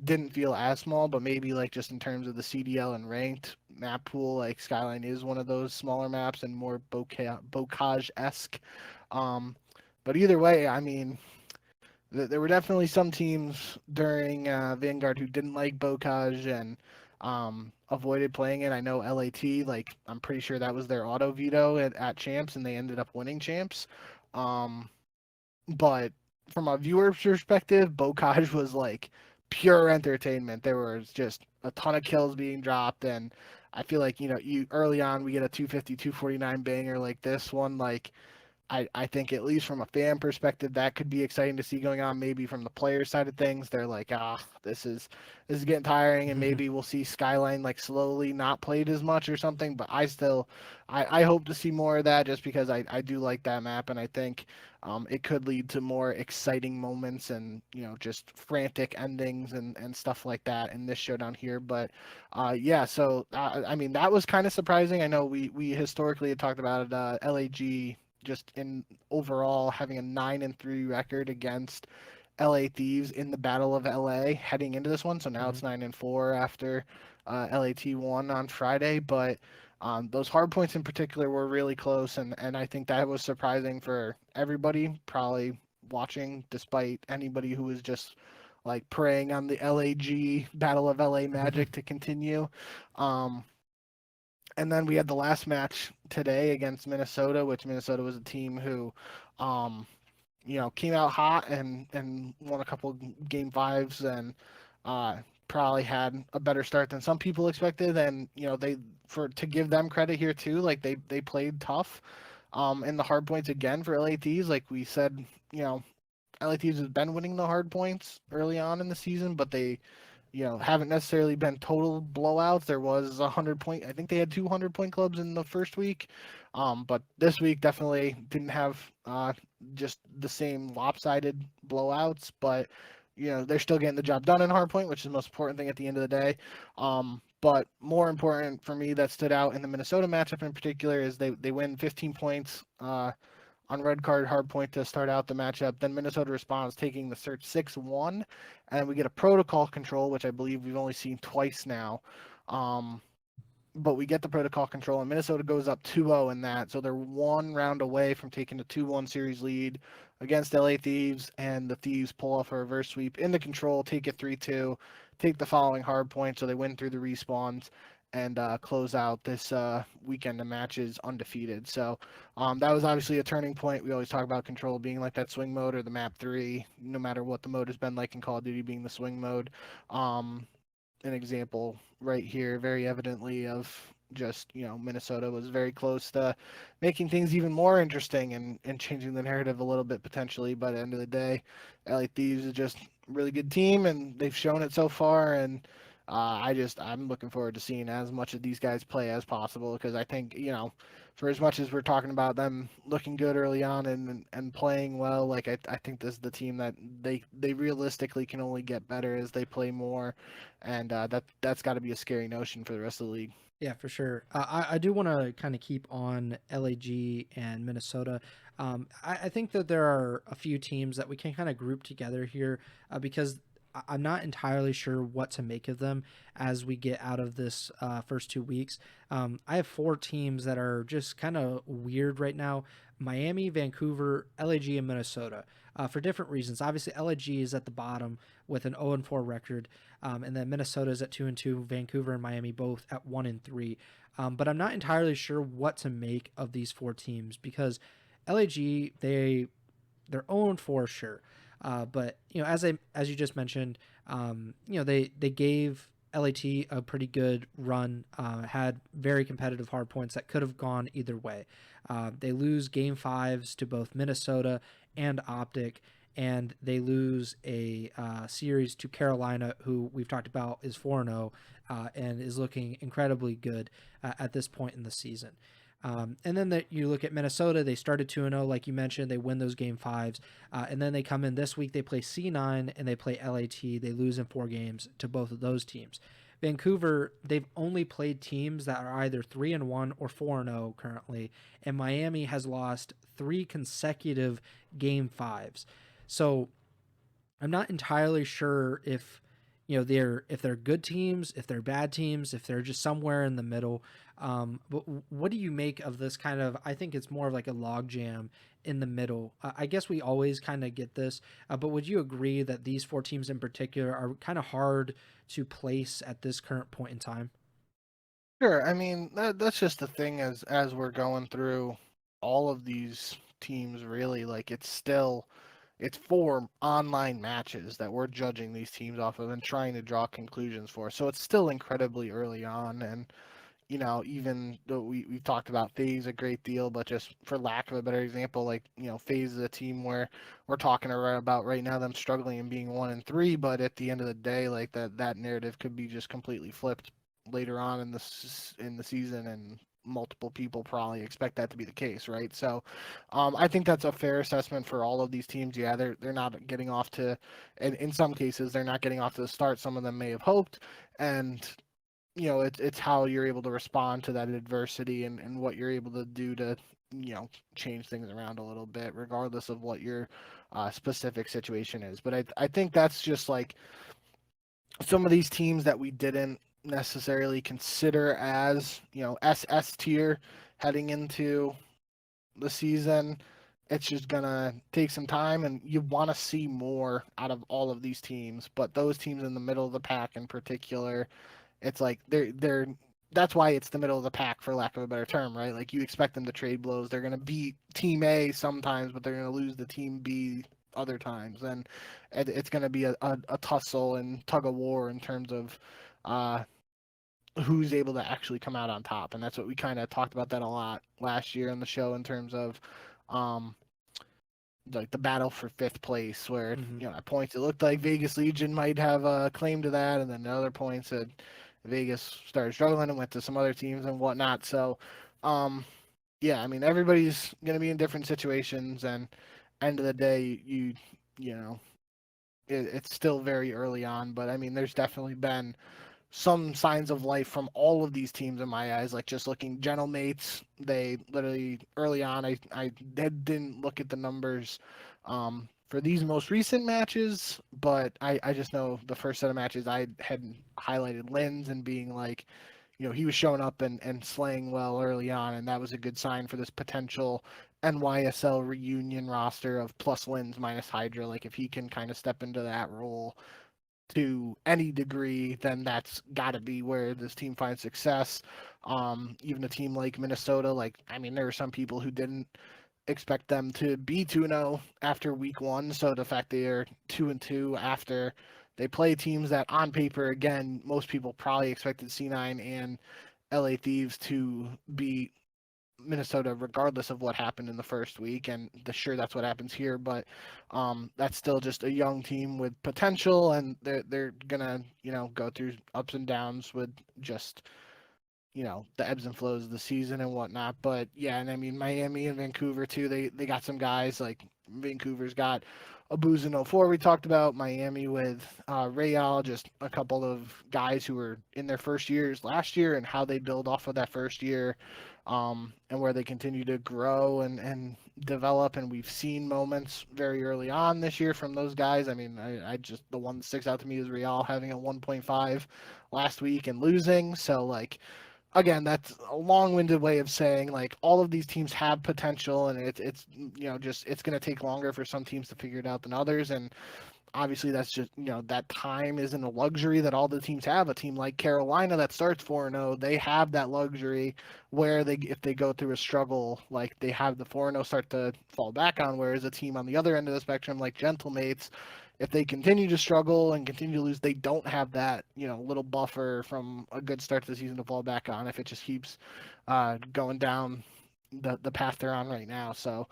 didn't feel as small, but maybe like just in terms of the CDL and ranked map pool, like Skyline is one of those smaller maps and more bocage esque. Um, but either way, I mean, there were definitely some teams during Vanguard who didn't like bocage and avoided playing it. I know LAT, like I'm pretty sure that was their auto veto at champs, and they ended up winning champs. Um, but from a viewer's perspective, Bocage was like pure entertainment. There was just a ton of kills being dropped, and I feel like you early on we get a 250, 249 banger like this one. Like I think at least from a fan perspective, that could be exciting to see going on. Maybe from the player side of things, they're like, this is getting tiring, and maybe we'll see Skyline like slowly not played as much or something. But I hope to see more of that just because I do like that map, and I think it could lead to more exciting moments and just frantic endings and stuff like that in this showdown here. But yeah, so I mean that was kind of surprising. I know we historically had talked about it. LAG just in overall having a 9-3 record against LA Thieves in the Battle of LA heading into this one. So now Mm-hmm. it's 9-4 after LAT won on Friday. But those hard points in particular were really close, and I think that was surprising for everybody probably watching, despite anybody who was just like preying on the LAG Battle of LA magic to continue. Um, and then we had the last match today against Minnesota, which Minnesota was a team who, um, came out hot and won a couple game fives and uh, probably had a better start than some people expected. And they to give them credit here too, like they played tough. In the hard points again for LATs, like we said, LATs has been winning the hard points early on in the season, but they haven't necessarily been total blowouts. There was 100 point. I think they had 200 point clubs in the first week, but this week definitely didn't have just the same lopsided blowouts. But they're still getting the job done in hardpoint, which is the most important thing at the end of the day. But more important for me that stood out in the Minnesota matchup in particular is they win 15 points. On red card hard point to start out the matchup. Then Minnesota responds, taking the search 6-1, and we get a protocol control, which I believe we've only seen twice now. Um, but we get the protocol control, and Minnesota goes up 2-0 in that. So they're one round away from taking a 2-1 series lead against LA Thieves, and the Thieves pull off a reverse sweep into control, take it 3-2, take the following hard point, so they win through the respawns and close out this weekend of matches undefeated. So that was obviously a turning point. We always talk about control being like that swing mode or the map 3, no matter what the mode has been like in Call of Duty being the swing mode. An example right here, very evidently, of just, Minnesota was very close to making things even more interesting and changing the narrative a little bit potentially. But at the end of the day, LA Thieves is just a really good team, and they've shown it so far. And I'm looking forward to seeing as much of these guys play as possible, because I think, for as much as we're talking about them looking good early on and playing well, like I think this is the team that they realistically can only get better as they play more, and that's got to be a scary notion for the rest of the league. Yeah, for sure. I do want to kind of keep on LAG and Minnesota. I think that there are a few teams that we can kind of group together here because I'm not entirely sure what to make of them as we get out of this first 2 weeks. I have four teams that are just kind of weird right now: Miami, Vancouver, LAG, and Minnesota. For different reasons. Obviously, LAG is at the bottom with an 0-4 record, and then Minnesota is at 2-2. Vancouver and Miami both at 1-3. But I'm not entirely sure what to make of these four teams because LAG they're 0-4, sure. But as you just mentioned, they gave LAT a pretty good run. Had very competitive hard points that could have gone either way. They lose game fives to both Minnesota and OpTic, and they lose a series to Carolina, who we've talked about is 4-0 and is looking incredibly good at this point in the season. And then you look at Minnesota, they started 2-0, like you mentioned, they win those game fives. And then they come in this week, they play C9 and they play LAT. They lose in 4 games to both of those teams. Vancouver, they've only played teams that are either 3-1 or 4-0 currently. And Miami has lost 3 consecutive game fives. So I'm not entirely sure if they're good teams, if they're bad teams, if they're just somewhere in the middle. But what do you make of this kind of? I think it's more of like a logjam in the middle. I guess we always kind of get this, but would you agree that these four teams in particular are kind of hard to place at this current point in time? Sure. I mean, that's just the thing, as we're going through all of these teams, really, like it's 4 online matches that we're judging these teams off of and trying to draw conclusions for. So it's still incredibly early on, and even though we've talked about FaZe a great deal, but just for lack of a better example, like, FaZe is a team where we're talking about right now them struggling and being 1-3, but at the end of the day, like that narrative could be just completely flipped later on in the season, and multiple people probably expect that to be the case, right? So, I think that's a fair assessment for all of these teams. Yeah, they're not getting off to, and in some cases they're not getting off to the start some of them may have hoped, and it's how you're able to respond to that adversity, and what you're able to do to change things around a little bit, regardless of what your specific situation is. But I think that's just like some of these teams that we didn't necessarily consider as SS tier heading into the season. It's just gonna take some time, and you want to see more out of all of these teams. But those teams in the middle of the pack in particular, it's like they're that's why it's the middle of the pack, for lack of a better term, right? Like, you expect them to trade blows. They're gonna beat Team A sometimes, but they're gonna lose the Team B other times, and it's gonna be a tussle and tug of war in terms of uh, who's able to actually come out on top. And that's what we kind of talked about that a lot last year on the show, in terms of um, like the battle for 5th place, where Mm-hmm. at points it looked like Vegas Legion might have a claim to that, and then at other points that Vegas started struggling and went to some other teams and whatnot. So, yeah, I mean, everybody's gonna be in different situations, and end of the day, you know, it's still very early on. But I mean, there's definitely been some signs of life from all of these teams in my eyes. Like, just looking Gentle Mates, they literally early on, I didn't look at the numbers for these most recent matches, but I just know the first set of matches I had highlighted Lens and being like, he was showing up and slaying well early on, and that was a good sign for this potential NYSL reunion roster of plus wins minus Hydra. Like if he can kind of step into that role to any degree, then that's got to be where this team finds success. Even a team like Minnesota, like I mean, there were some people who didn't expect them to be 2-0 after week one. So the fact they are 2-2 after they play teams that on paper, again, most people probably expected C9 and LA Thieves to beat Minnesota regardless of what happened in the first week, and sure that's what happens here, but that's still just a young team with potential, and they're gonna go through ups and downs with just the ebbs and flows of the season and whatnot. But yeah, and I mean Miami and Vancouver too. They got some guys like Vancouver's got a Booz and 04 we talked about. Miami with Real, just a couple of guys who were in their first years last year and how they build off of that first year, and where they continue to grow and develop. And we've seen moments very early on this year from those guys. I mean, I just the one that sticks out to me is Real having a 1.5 last week and losing. So like again, that's a long-winded way of saying like all of these teams have potential, and it's just it's going to take longer for some teams to figure it out than others, and obviously that's just that time isn't a luxury that all the teams have. A team like Carolina that starts 4-0, they have that luxury where they if they go through a struggle, like they have the 4-0 start to fall back on, whereas a team on the other end of the spectrum like Gentlemates, if they continue to struggle and continue to lose, they don't have that little buffer from a good start to the season to fall back on if it just keeps going down the path they're on right now. So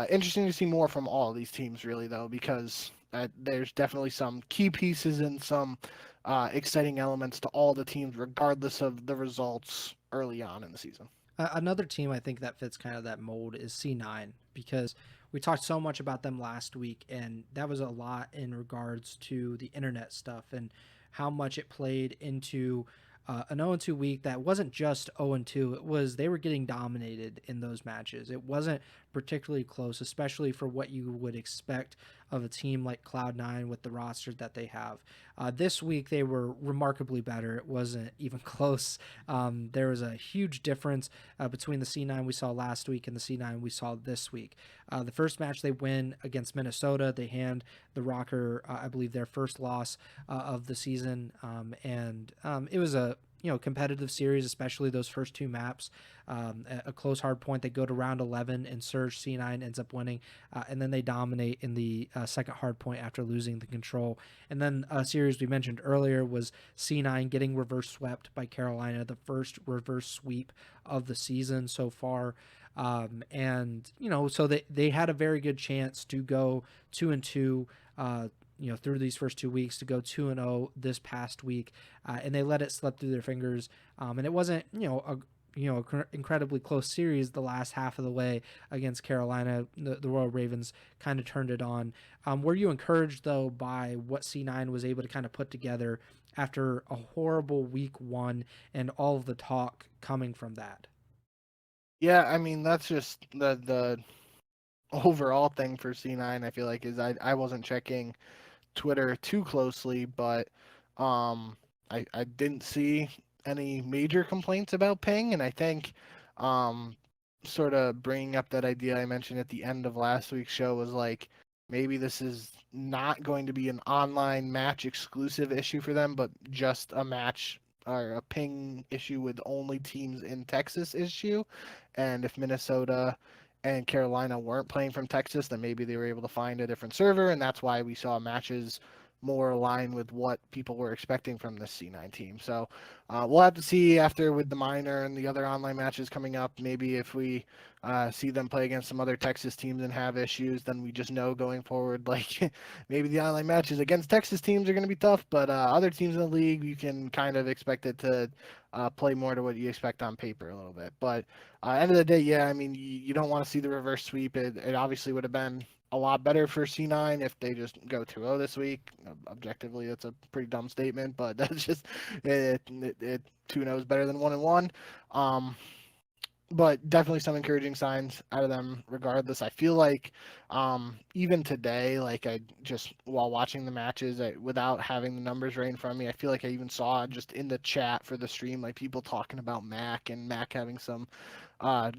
interesting to see more from all of these teams, really, though, because there's definitely some key pieces and some exciting elements to all the teams, regardless of the results early on in the season. Another team I think that fits kind of that mold is C9, because we talked so much about them last week, and that was a lot in regards to the internet stuff and how much it played into an 0-2 week that wasn't just 0-2. It was they were getting dominated in those matches. It wasn't particularly close, especially for what you would expect of a team like Cloud9 with the roster that they have. This week they were remarkably better. It wasn't even close. There was a huge difference between the C9 we saw last week and the C9 we saw this week. The first match they win against Minnesota, they hand the ROKKR, I believe, their first loss of the season, and it was a competitive series, especially those first two maps. A close hard point. They go to round 11 and Surge C9 ends up winning, and then they dominate in the second hard point after losing the control. And then a series we mentioned earlier was C9 getting reverse swept by Carolina, the first reverse sweep of the season so far. And so they had a very good chance to go 2-2 through these first 2 weeks, to go 2-0 this past week, and they let it slip through their fingers. And it wasn't incredibly close series the last half of the way against Carolina. The Royal Ravens kind of turned it on. Were you encouraged though by what C9 was able to kind of put together after a horrible week one and all of the talk coming from that? Yeah, I mean that's just the overall thing for C9. I feel like is I wasn't checking Twitter too closely, but I didn't see any major complaints about ping, and I think sort of bringing up that idea I mentioned at the end of last week's show was like maybe this is not going to be an online match exclusive issue for them, but just a match or a ping issue with only teams in Texas issue. And if Minnesota and Carolina weren't playing from Texas, then maybe they were able to find a different server, and that's why we saw matches more aligned with what people were expecting from this C9 team. So we'll have to see after with the minor and the other online matches coming up. Maybe if we see them play against some other Texas teams and have issues, then we just know going forward, like maybe the online matches against Texas teams are going to be tough, but other teams in the league, you can kind of expect it to play more to what you expect on paper a little bit. But end of the day, yeah, I mean, you don't want to see the reverse sweep. It obviously would have been a lot better for C9 if they just go 2-0 this week. Objectively, that's a pretty dumb statement, but that's just 2-0 is better than 1-1. but definitely some encouraging signs out of them regardless. I feel like even today, like I just while watching the matches, without having the numbers right in front of me, I feel like I even saw just in the chat for the stream, like people talking about Mac and Mac having some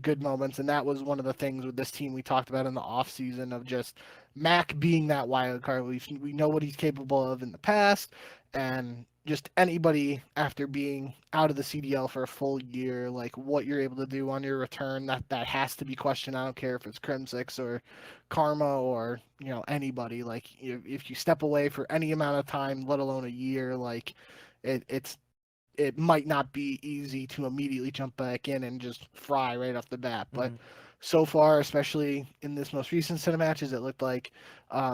good moments. And that was one of the things with this team we talked about in the off season of just Mac being that wild card. We know what he's capable of in the past, and just anybody after being out of the CDL for a full year, like what you're able to do on your return, that has to be questioned. I don't care if it's Crimsix or Karma or anybody. Like if you step away for any amount of time, let alone a year, like it might not be easy to immediately jump back in and just fry right off the bat. But so far, especially in this most recent set of matches, it looked like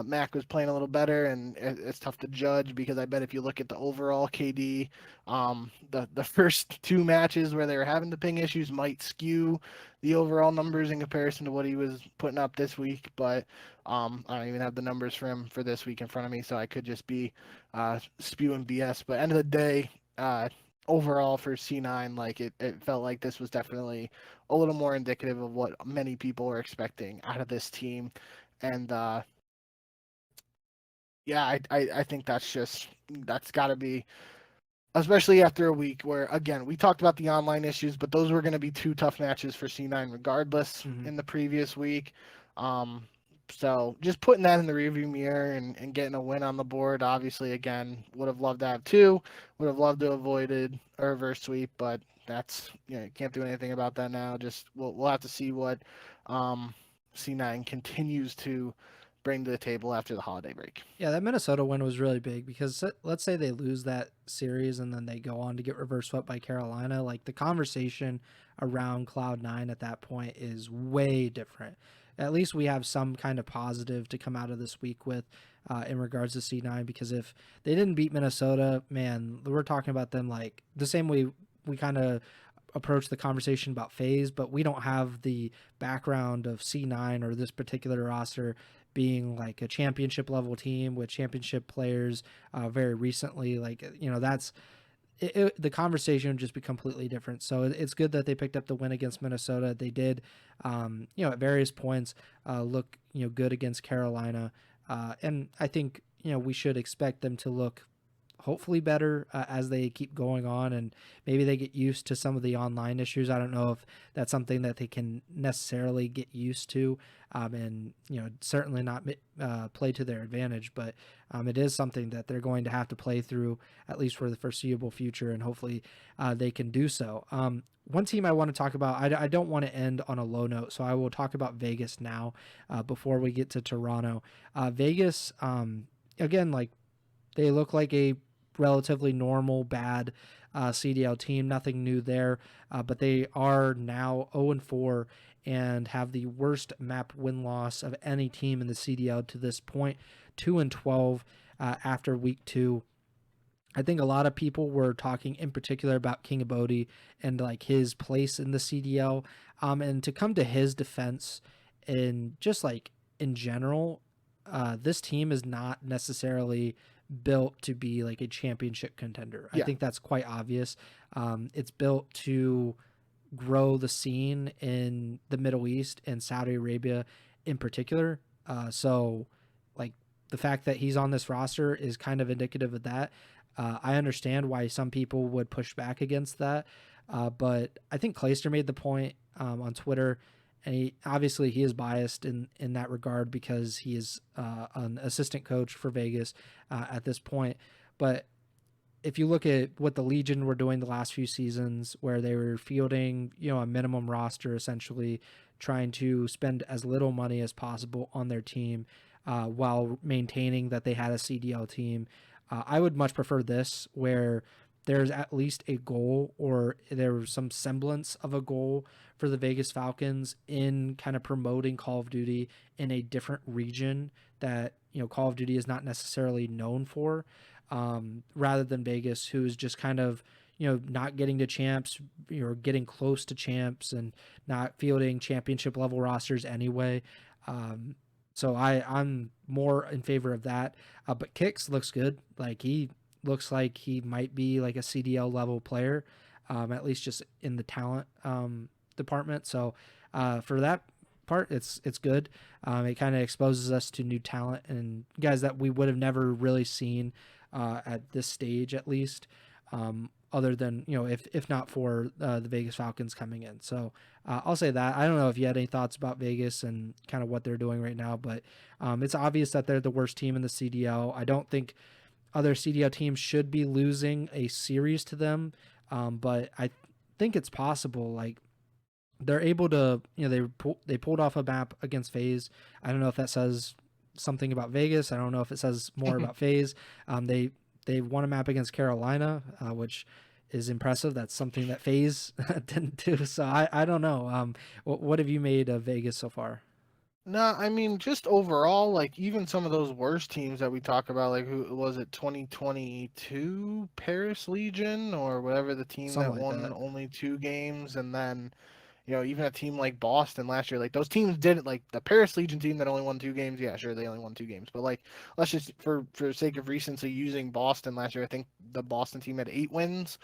Mac was playing a little better, and it's tough to judge because I bet if you look at the overall KD, the first two matches where they were having the ping issues might skew the overall numbers in comparison to what he was putting up this week. But I don't even have the numbers for him for this week in front of me, so I could just be spewing BS. But end of the day, overall for C9, like it felt like this was definitely a little more indicative of what many people were expecting out of this team. And yeah, I think that's got to be, especially after a week where, again, we talked about the online issues, but those were going to be two tough matches for C9 regardless in the previous week. So just putting that in the rearview mirror and getting a win on the board, obviously, again, would have loved to have two, would have loved to have avoided a reverse sweep, but that's, you can't do anything about that now. Just we'll have to see what C9 continues to bring to the table after the holiday break. Yeah, that Minnesota win was really big because let's say they lose that series and then they go on to get reverse swept by Carolina. Like the conversation around Cloud9 at that point is way different. At least we have some kind of positive to come out of this week with in regards to C9, because if they didn't beat Minnesota, man, we're talking about them like the same way we kind of approach the conversation about FaZe, but we don't have the background of C9 or this particular roster being like a championship level team with championship players very recently. Like, that's the conversation would just be completely different. So it's good that they picked up the win against Minnesota. They did, at various points look, good against Carolina. And I think, we should expect them to look hopefully better as they keep going on, and maybe they get used to some of the online issues. I don't know if that's something that they can necessarily get used to, and certainly not play to their advantage, but it is something that they're going to have to play through at least for the foreseeable future, and hopefully they can do so. One team I want to talk about, I don't want to end on a low note, so I will talk about Vegas now before we get to Toronto. Vegas, again, like they look like a relatively normal bad CDL team, nothing new there, but they are now 0-4 and have the worst map win-loss of any team in the CDL to this point, 2-12 after week 2. I think a lot of people were talking in particular about King of Bodhi and like his place in the CDL, and to come to his defense and just like in general, this team is not necessarily built to be like a championship contender. I think that's quite obvious. It's built to grow the scene in the Middle East and Saudi Arabia in particular. So like the fact that he's on this roster is kind of indicative of that. I understand why some people would push back against that. But I think Clayster made the point on Twitter, and he is biased in that regard because he is an assistant coach for Vegas at this point. But if you look at what the Legion were doing the last few seasons, where they were fielding, a minimum roster, essentially trying to spend as little money as possible on their team while maintaining that they had a CDL team, I would much prefer this, where there's at least a goal, or there was some semblance of a goal for the Vegas Falcons in kind of promoting Call of Duty in a different region that, Call of Duty is not necessarily known for, rather than Vegas, who's just kind of, not getting to champs, or getting close to champs and not fielding championship level rosters anyway. So I'm more in favor of that. But Kicks looks good. Like he looks like he might be like a CDL level player, at least just in the talent department. So for that part, it's good. It kind of exposes us to new talent and guys that we would have never really seen at this stage, at least. Other than if not for the Vegas Falcons coming in. So I'll say that. I don't know if you had any thoughts about Vegas and kind of what they're doing right now, but it's obvious that they're the worst team in the CDL. I don't think other CDL teams should be losing a series to them, but I think it's possible. Like they're able to, they pulled off a map against FaZe. I don't know if that says something about Vegas. I don't know if it says more about FaZe. They won a map against Carolina, which is impressive. That's something that FaZe didn't do. So I don't know. What have you made of Vegas so far? No, I mean just overall, like even some of those worst teams that we talk about, like who was it, 2022 Paris Legion or whatever, the team Something that like won that. only 2 games, and then even a team like Boston last year, like those teams didn't, like the Paris Legion team that only won 2 games. Yeah, sure, they only won 2 games, but like let's just for the sake of recency using Boston last year, I think the Boston team had 8 wins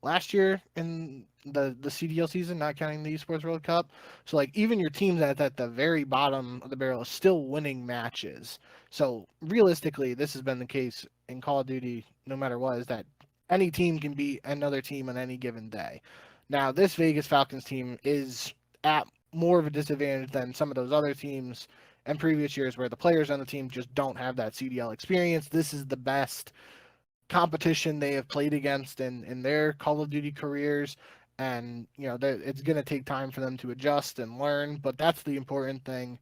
last year in the CDL season, not counting the Esports World Cup. So like even your team that's at the very bottom of the barrel is still winning matches. So realistically, this has been the case in Call of Duty, no matter what, is that any team can beat another team on any given day. Now this Vegas Falcons team is at more of a disadvantage than some of those other teams in previous years where the players on the team just don't have that CDL experience. This is the best competition they have played against in their Call of Duty careers. And, it's going to take time for them to adjust and learn. But that's the important thing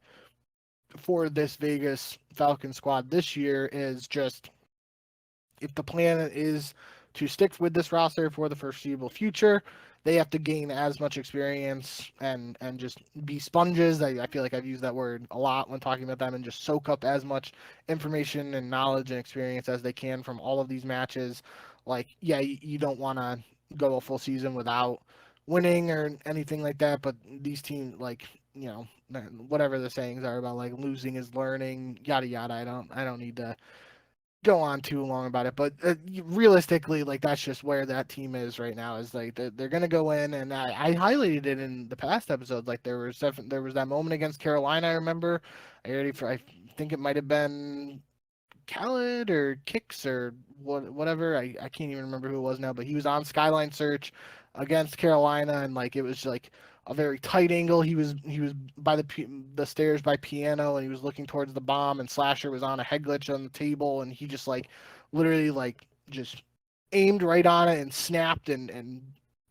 for this Vegas Falcon squad this year is just if the plan is to stick with this roster for the foreseeable future, they have to gain as much experience and just be sponges. I feel like I've used that word a lot when talking about them, and just soak up as much information and knowledge and experience as they can from all of these matches. Like, yeah, you don't want to go a full season without winning or anything like that, but these teams, like, whatever the sayings are about like losing is learning, yada yada. I don't need to go on too long about it, but realistically, like that's just where that team is right now. Is like they're gonna go in, and I highlighted it in the past episodes. Like there was that moment against Carolina. I remember. I think it might have been Khaled or Kicks or whatever. I can't even remember who it was now, but he was on Skyline Search against Carolina, and like it was like a very tight angle. He was by the stairs by Piano, and he was looking towards the bomb, and Slasher was on a head glitch on the table, and he just like literally like just aimed right on it and snapped and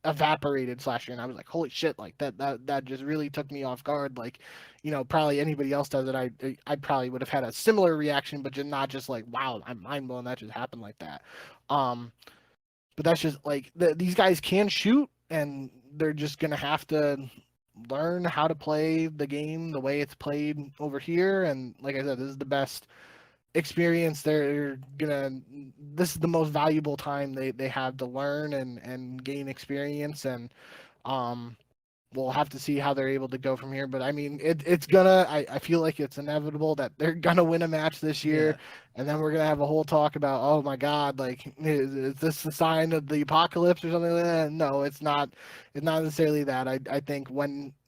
evaporated Slasher, and I was like, holy shit, like that just really took me off guard. Like, probably anybody else does it, I probably would have had a similar reaction, but just not just like, wow, I'm mind blown that just happened like that. Um, but that's just like these guys can shoot, and they're just gonna have to learn how to play the game the way it's played over here. And like I said, this is the best experience they're gonna. This is the most valuable time they have to learn and gain experience. And um we'll have to see how they're able to go from here. But I mean, it's gonna. I feel like it's inevitable that they're gonna win a match this year, Yeah. and then we're gonna have a whole talk about, oh my God, like is this the sign of the apocalypse or something like that? No, it's not. It's not necessarily that. I think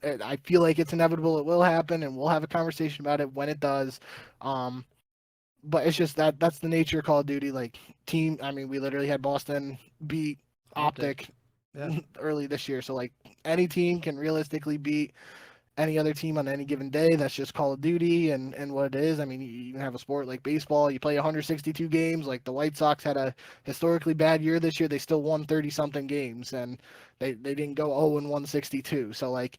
I feel like it's inevitable, it will happen, and we'll have a conversation about it when it does. Um, but it's just that's the nature of Call of Duty. Like team, I mean, we literally had Boston beat OpTic. OpTic Yeah. early this year, so like any team can realistically beat any other team on any given day. That's just Call of Duty and what it is. I mean, you even have a sport like baseball. You play 162 games. Like the White Sox had a historically bad year this year. They still won 30 something games, and they didn't go 0 and 162. So like,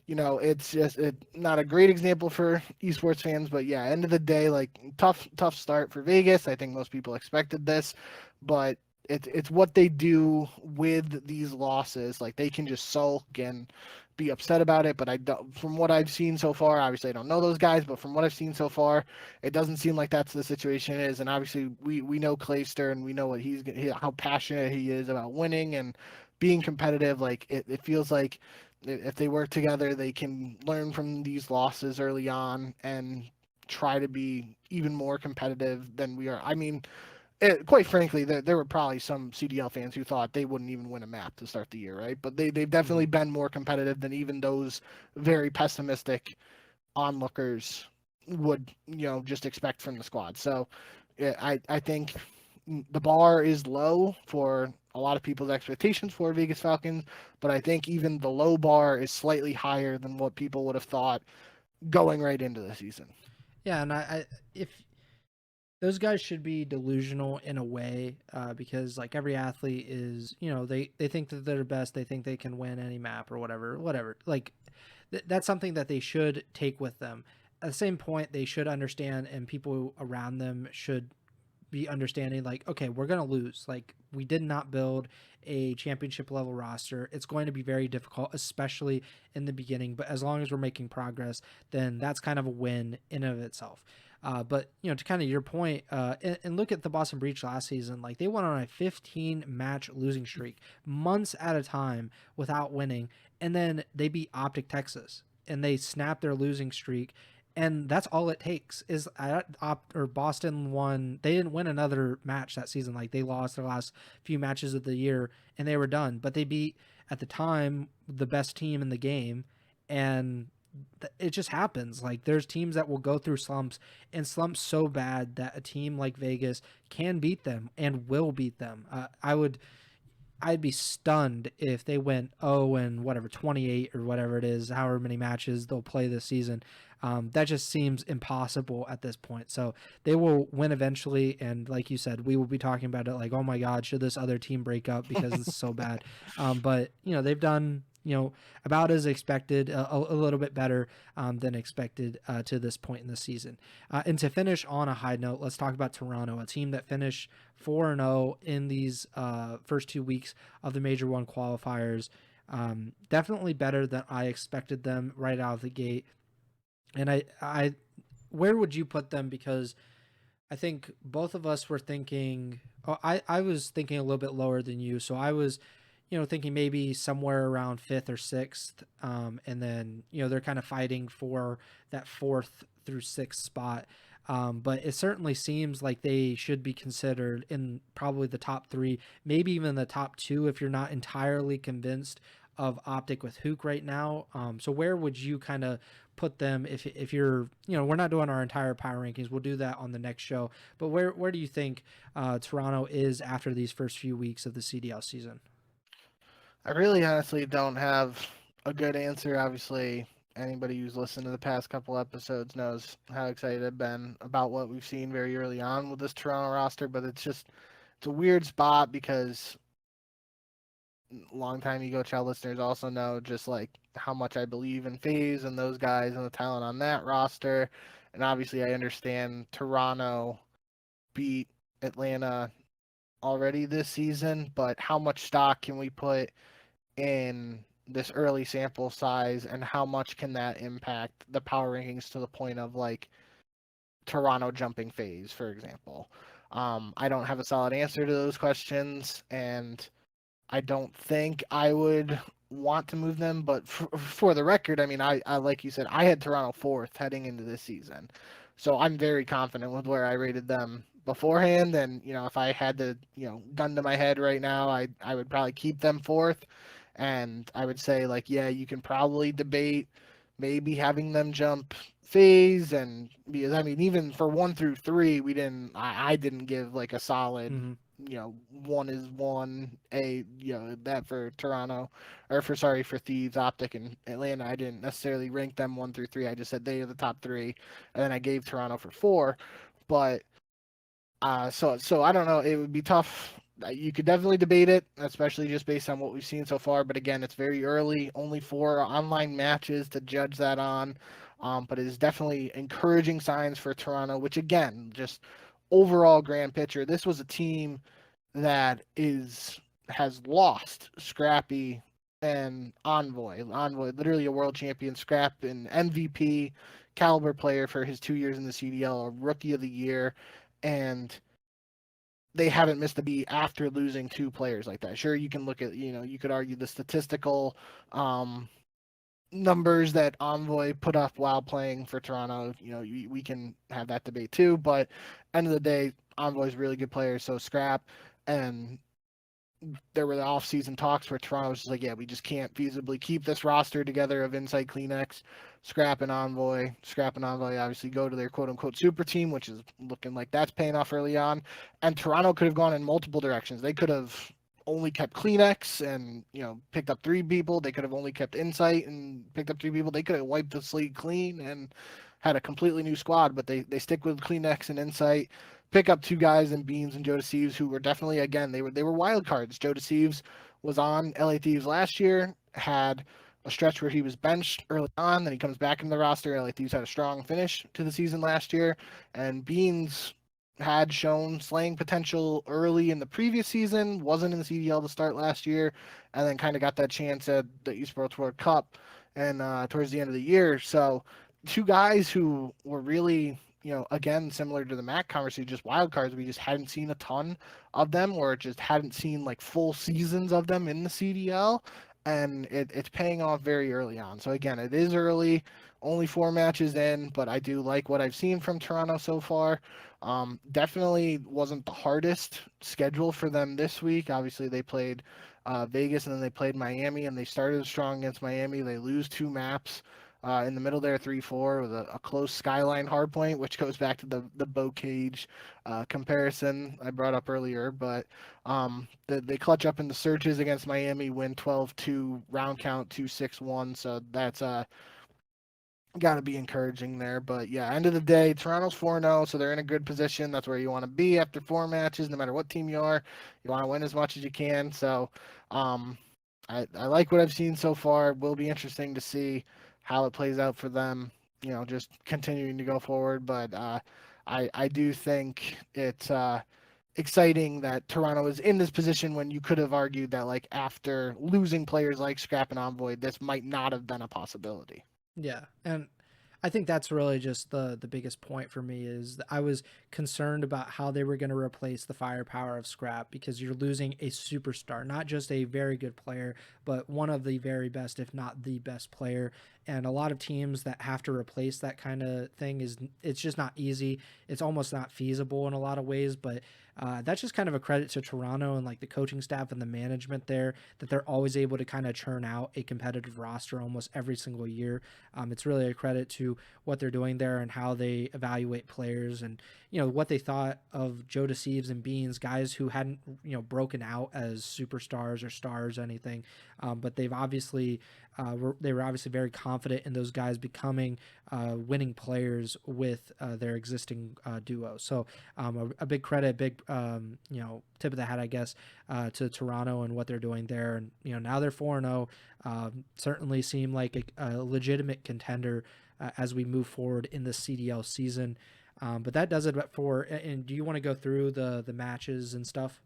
it's just not a great example for esports fans. But yeah, end of the day, like tough start for Vegas. I think most people expected this, but it's what they do with these losses. Like they can just sulk and be upset about it, but I don't, from what I've seen so far, obviously I don't know those guys, but from what I've seen so far, it doesn't seem like that's the situation is. And obviously we know Clayster, and we know what how passionate he is about winning and being competitive. Like it feels like if they work together, they can learn from these losses early on and try to be even more competitive than we are. I mean, quite frankly, there were probably some CDL fans who thought they wouldn't even win a map to start the year, right? But they've Hmm. definitely been more competitive than even those very pessimistic onlookers would, just expect from the squad. So yeah, I think the bar is low for a lot of people's expectations for Vegas Falcons, but I think even the low bar is slightly higher than what people would have thought going right into the season. Yeah, and I if those guys should be delusional in a way, because like every athlete is, they think that they're best, they think they can win any map or whatever. Like that's something that they should take with them. At the same point, they should understand, and people around them should be understanding, like, okay, we're going to lose. Like, we did not build a championship level roster. It's going to be very difficult, especially in the beginning. But as long as we're making progress, then that's kind of a win in and of itself. But to kind of your point, and look at the Boston Breach last season. Like, they went on a 15 match losing streak, months at a time without winning, and then they beat OpTic Texas, and they snapped their losing streak, and that's all it takes. Is or Boston won. They didn't win another match that season. Like, they lost their last few matches of the year and they were done. But they beat, at the time, the best team in the game, and it just happens. Like, there's teams that will go through slumps, and slumps so bad that a team like Vegas can beat them and will beat them. I'd be stunned if they went 0 and whatever 28 or whatever it is, however many matches they'll play this season. That just seems impossible at this point. So they will win eventually, and like you said, we will be talking about it like, oh my God, should this other team break up because it's so bad? But they've done about as expected, a little bit better than expected to this point in the season. And to finish on a high note, let's talk about Toronto, a team that finished 4-0 in these first 2 weeks of the Major One qualifiers. Definitely better than I expected them right out of the gate. And where would you put them? Because I think both of us were thinking. Oh, I was thinking a little bit lower than you, so I was, thinking maybe somewhere around fifth or sixth, and then they're kind of fighting for that fourth through sixth spot. But it certainly seems like they should be considered in probably the top three, maybe even the top two, if you're not entirely convinced of OpTic with Huke right now. So where would you kind of put them if you're, we're not doing our entire power rankings. We'll do that on the next show. But where do you think Toronto is after these first few weeks of the CDL season? I really honestly don't have a good answer. Obviously, anybody who's listened to the past couple episodes knows how excited I've been about what we've seen very early on with this Toronto roster, but it's a weird spot because longtime Ego Chall listeners also know just like how much I believe in FaZe and those guys and the talent on that roster. And obviously I understand Toronto beat Atlanta already this season, but how much stock can we put in this early sample size and how much can that impact the power rankings to the point of like Toronto jumping FaZe, for example? I don't have a solid answer to those questions, and I don't think I would want to move them. But for the record, I mean, I like you said, I had Toronto fourth heading into this season, so I'm very confident with where I rated them beforehand. And if I had to, gun to my head right now, I would probably keep them fourth. And I would say like, yeah, you can probably debate maybe having them jump FaZe, and because I mean even for 1 through 3 we didn't I didn't give like a solid Mm-hmm. one is one a that for Toronto or for Thieves, OpTic, and Atlanta. I didn't necessarily rank them 1 through 3. I just said they are the top three, and then I gave Toronto for 4. But so I don't know. It would be tough. You could definitely debate it, especially just based on what we've seen so far. But again, it's very early. Only 4 online matches to judge that on. But it is definitely encouraging signs for Toronto. Which again, just overall grand picture, this was a team that has lost Scrappy and Envoy. Envoy, literally a world champion, Scrap, an MVP caliber player for his 2 years in the CDL, a rookie of the year, and they haven't missed a beat after losing 2 players like that. Sure, you can look at, you could argue the statistical numbers that Envoy put up while playing for Toronto. We can have that debate too. But end of the day, Envoy's a really good player, so Scrap and there were the off-season talks where Toronto was just like, yeah, we just can't feasibly keep this roster together of Insight, Kleenex, Scrap and Envoy. Scrap and Envoy obviously go to their quote-unquote super team, which is looking like that's paying off early on. And Toronto could have gone in multiple directions. They could have only kept Kleenex and, picked up 3 people. They could have only kept Insight and picked up 3 people. They could have wiped the slate clean and had a completely new squad, but they stick with Kleenex and Insight, pick up 2 guys in Beans and Joe Deceives, who were definitely, again, they were wild cards. Joe Deceives was on LA Thieves last year, had a stretch where he was benched early on, then he comes back in the roster. LA Thieves had a strong finish to the season last year, and Beans had shown slaying potential early in the previous season, wasn't in the CDL to start last year, and then kind of got that chance at the Esports World Cup and towards the end of the year. So 2 guys who were really, again, similar to the Mac conversation, just wild cards. We just hadn't seen a ton of them, or just hadn't seen like full seasons of them in the CDL, and it's paying off very early on. So again, it is early, only 4 matches in, but I do like what I've seen from Toronto so far. Definitely wasn't the hardest schedule for them this week. Obviously, they played Vegas and then they played Miami, and they started strong against Miami. They lose 2 maps. In the middle there, 3-4 with a close skyline hardpoint, which goes back to the bow cage comparison I brought up earlier. But they clutch up in the searches against Miami, win 12-2, round count 2-6-1. So that's got to be encouraging there. But yeah, end of the day, Toronto's 4-0, so they're in a good position. That's where you want to be after 4 matches, no matter what team you are. You want to win as much as you can. So I like what I've seen so far. It will be interesting to see how it plays out for them, just continuing to go forward. But I do think it's exciting that Toronto is in this position when you could have argued that, like, after losing players like Scrap and Envoy, this might not have been a possibility. Yeah, and I think that's really just the biggest point for me is that I was concerned about how they were going to replace the firepower of Scrap, because you're losing a superstar, not just a very good player, but one of the very best, if not the best player. And a lot of teams that have to replace that kind of thing it's just not easy. It's almost not feasible in a lot of ways, but that's just kind of a credit to Toronto and like the coaching staff and the management there, that they're always able to kind of churn out a competitive roster almost every single year. It's really a credit to what they're doing there and how they evaluate players, and what they thought of Joe Deceives and Beans, guys who hadn't broken out as superstars or stars or anything, but they've obviously they were obviously very confident in those guys becoming winning players with their existing duo. So a big credit, big tip of the hat, I guess, to Toronto and what they're doing there. And now they're 4-0. Certainly seem like a legitimate contender as we move forward in the CDL season. But that does it for. And do you want to go through the matches and stuff?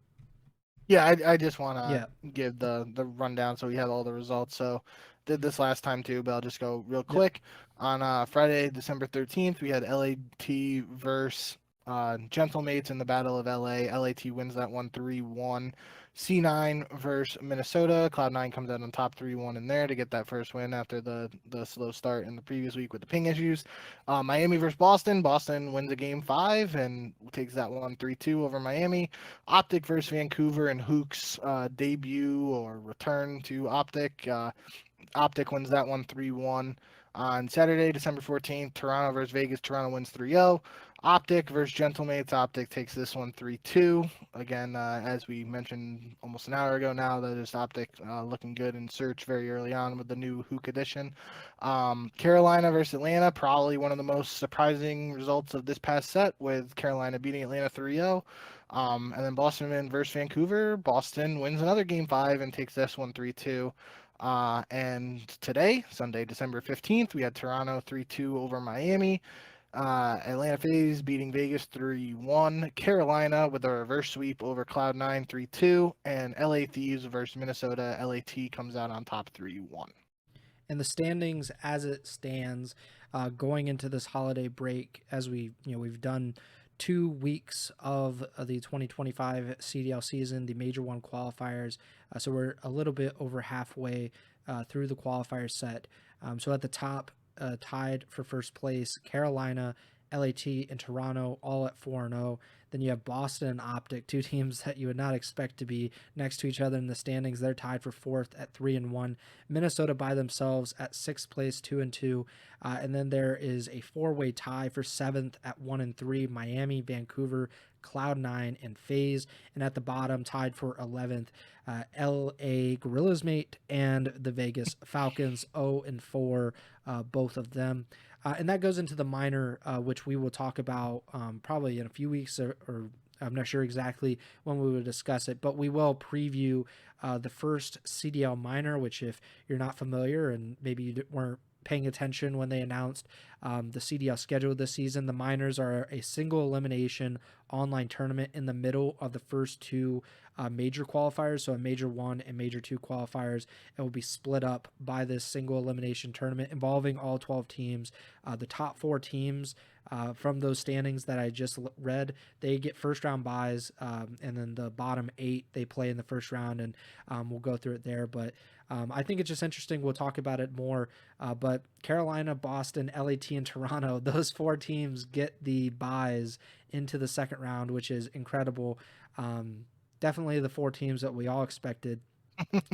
Yeah, I just want Yeah. to give the rundown so we have all the results. So did this last time too, but I'll just go real Yep. quick. On Friday, December 13th, we had LAT versus Gentlemates in the Battle of LA. LAT wins that one 3-1. C9 versus Minnesota. Cloud9 comes out on top 3-1 in there to get that first win after the slow start in the previous week with the ping issues. Miami versus Boston. Boston wins a game 5 and takes that one 3-2 over Miami. OpTic versus Vancouver and Huke's debut or return to OpTic. OpTic wins that one 3-1. On Saturday, December 14th, Toronto versus Vegas. Toronto wins 3-0. OpTic versus Gentlemates. OpTic takes this one 3-2. Again, as we mentioned almost an hour ago now, that is OpTic looking good in search very early on with the new Huke edition. Carolina versus Atlanta, probably one of the most surprising results of this past set, with Carolina beating Atlanta 3-0. And then Boston versus Vancouver. Boston wins another game 5 and takes this one 3-2. And today, Sunday, December 15th, we had Toronto 3-2 over Miami. Atlanta FaZe beating Vegas 3-1. Carolina with a reverse sweep over Cloud9 3-2. And LA Thieves versus Minnesota. LAT comes out on top 3-1. And the standings as it stands going into this holiday break, as we've done 2 weeks of the 2025 CDL season, the Major 1 qualifiers. So we're a little bit over halfway through the qualifier set. So at the top, tied for first place, Carolina, LAT and Toronto, all at 4-0. Then you have Boston and OpTic, two teams that you would not expect to be next to each other in the standings. They're tied for fourth at 3-1. Minnesota by themselves at sixth place, 2-2. And then there is a four-way tie for seventh at 1-3. Miami, Vancouver, Cloud9, and FaZe. And at the bottom, tied for 11th, LA Guerrillas mate and the Vegas Falcons, 0-4, both of them. And that goes into the minor, which we will talk about probably in a few weeks, or I'm not sure exactly when we will discuss it, but we will preview the first CDL minor, which if you're not familiar and maybe you weren't paying attention when they announced the CDL schedule this season, the minors are a single elimination online tournament in the middle of the first two major qualifiers. So a major 1 and major 2 qualifiers. It will be split up by this single elimination tournament involving all 12 teams. The top 4 teams from those standings that I just read, they get first round buys, and then the bottom 8 they play in the first round, and we'll go through it there. But I think it's just interesting. We'll talk about it more. But Carolina, Boston, LAT, and Toronto, those 4 teams get the buys into the second round, which is incredible. Definitely the 4 teams that we all expected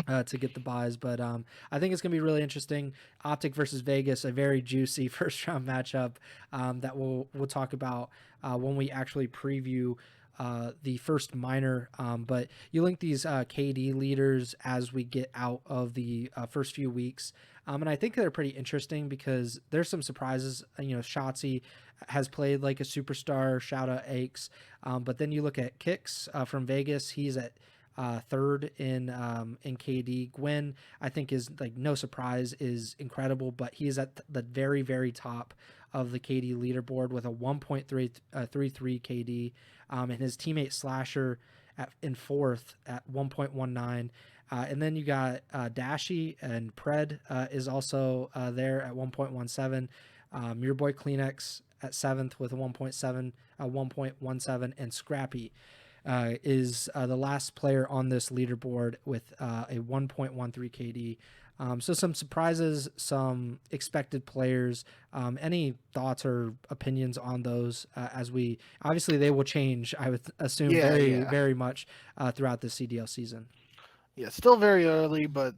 to get the buys, but I think it's going to be really interesting. OpTic versus Vegas, a very juicy first round matchup that we'll talk about when we actually preview the first minor. But you link these KD leaders as we get out of the first few weeks. And I think they're pretty interesting because there's some surprises. Shotzi has played like a superstar, shout out Aches. But then you look at Kicks from Vegas. He's at third in KD. Gwen, I think, is like no surprise, is incredible, but he is at the very, very top of the KD leaderboard with a 1.33 KD, and his teammate Slasher in fourth at 1.19. And then you got Dashi and Pred is also there at 1.17. Your boy Kleenex at seventh with a 1.17, and Scrappy is the last player on this leaderboard with a 1.13 KD. So some surprises, some expected players. Any thoughts or opinions on those as we obviously they will change, I would assume, very much throughout the CDL season. Yeah, still very early, but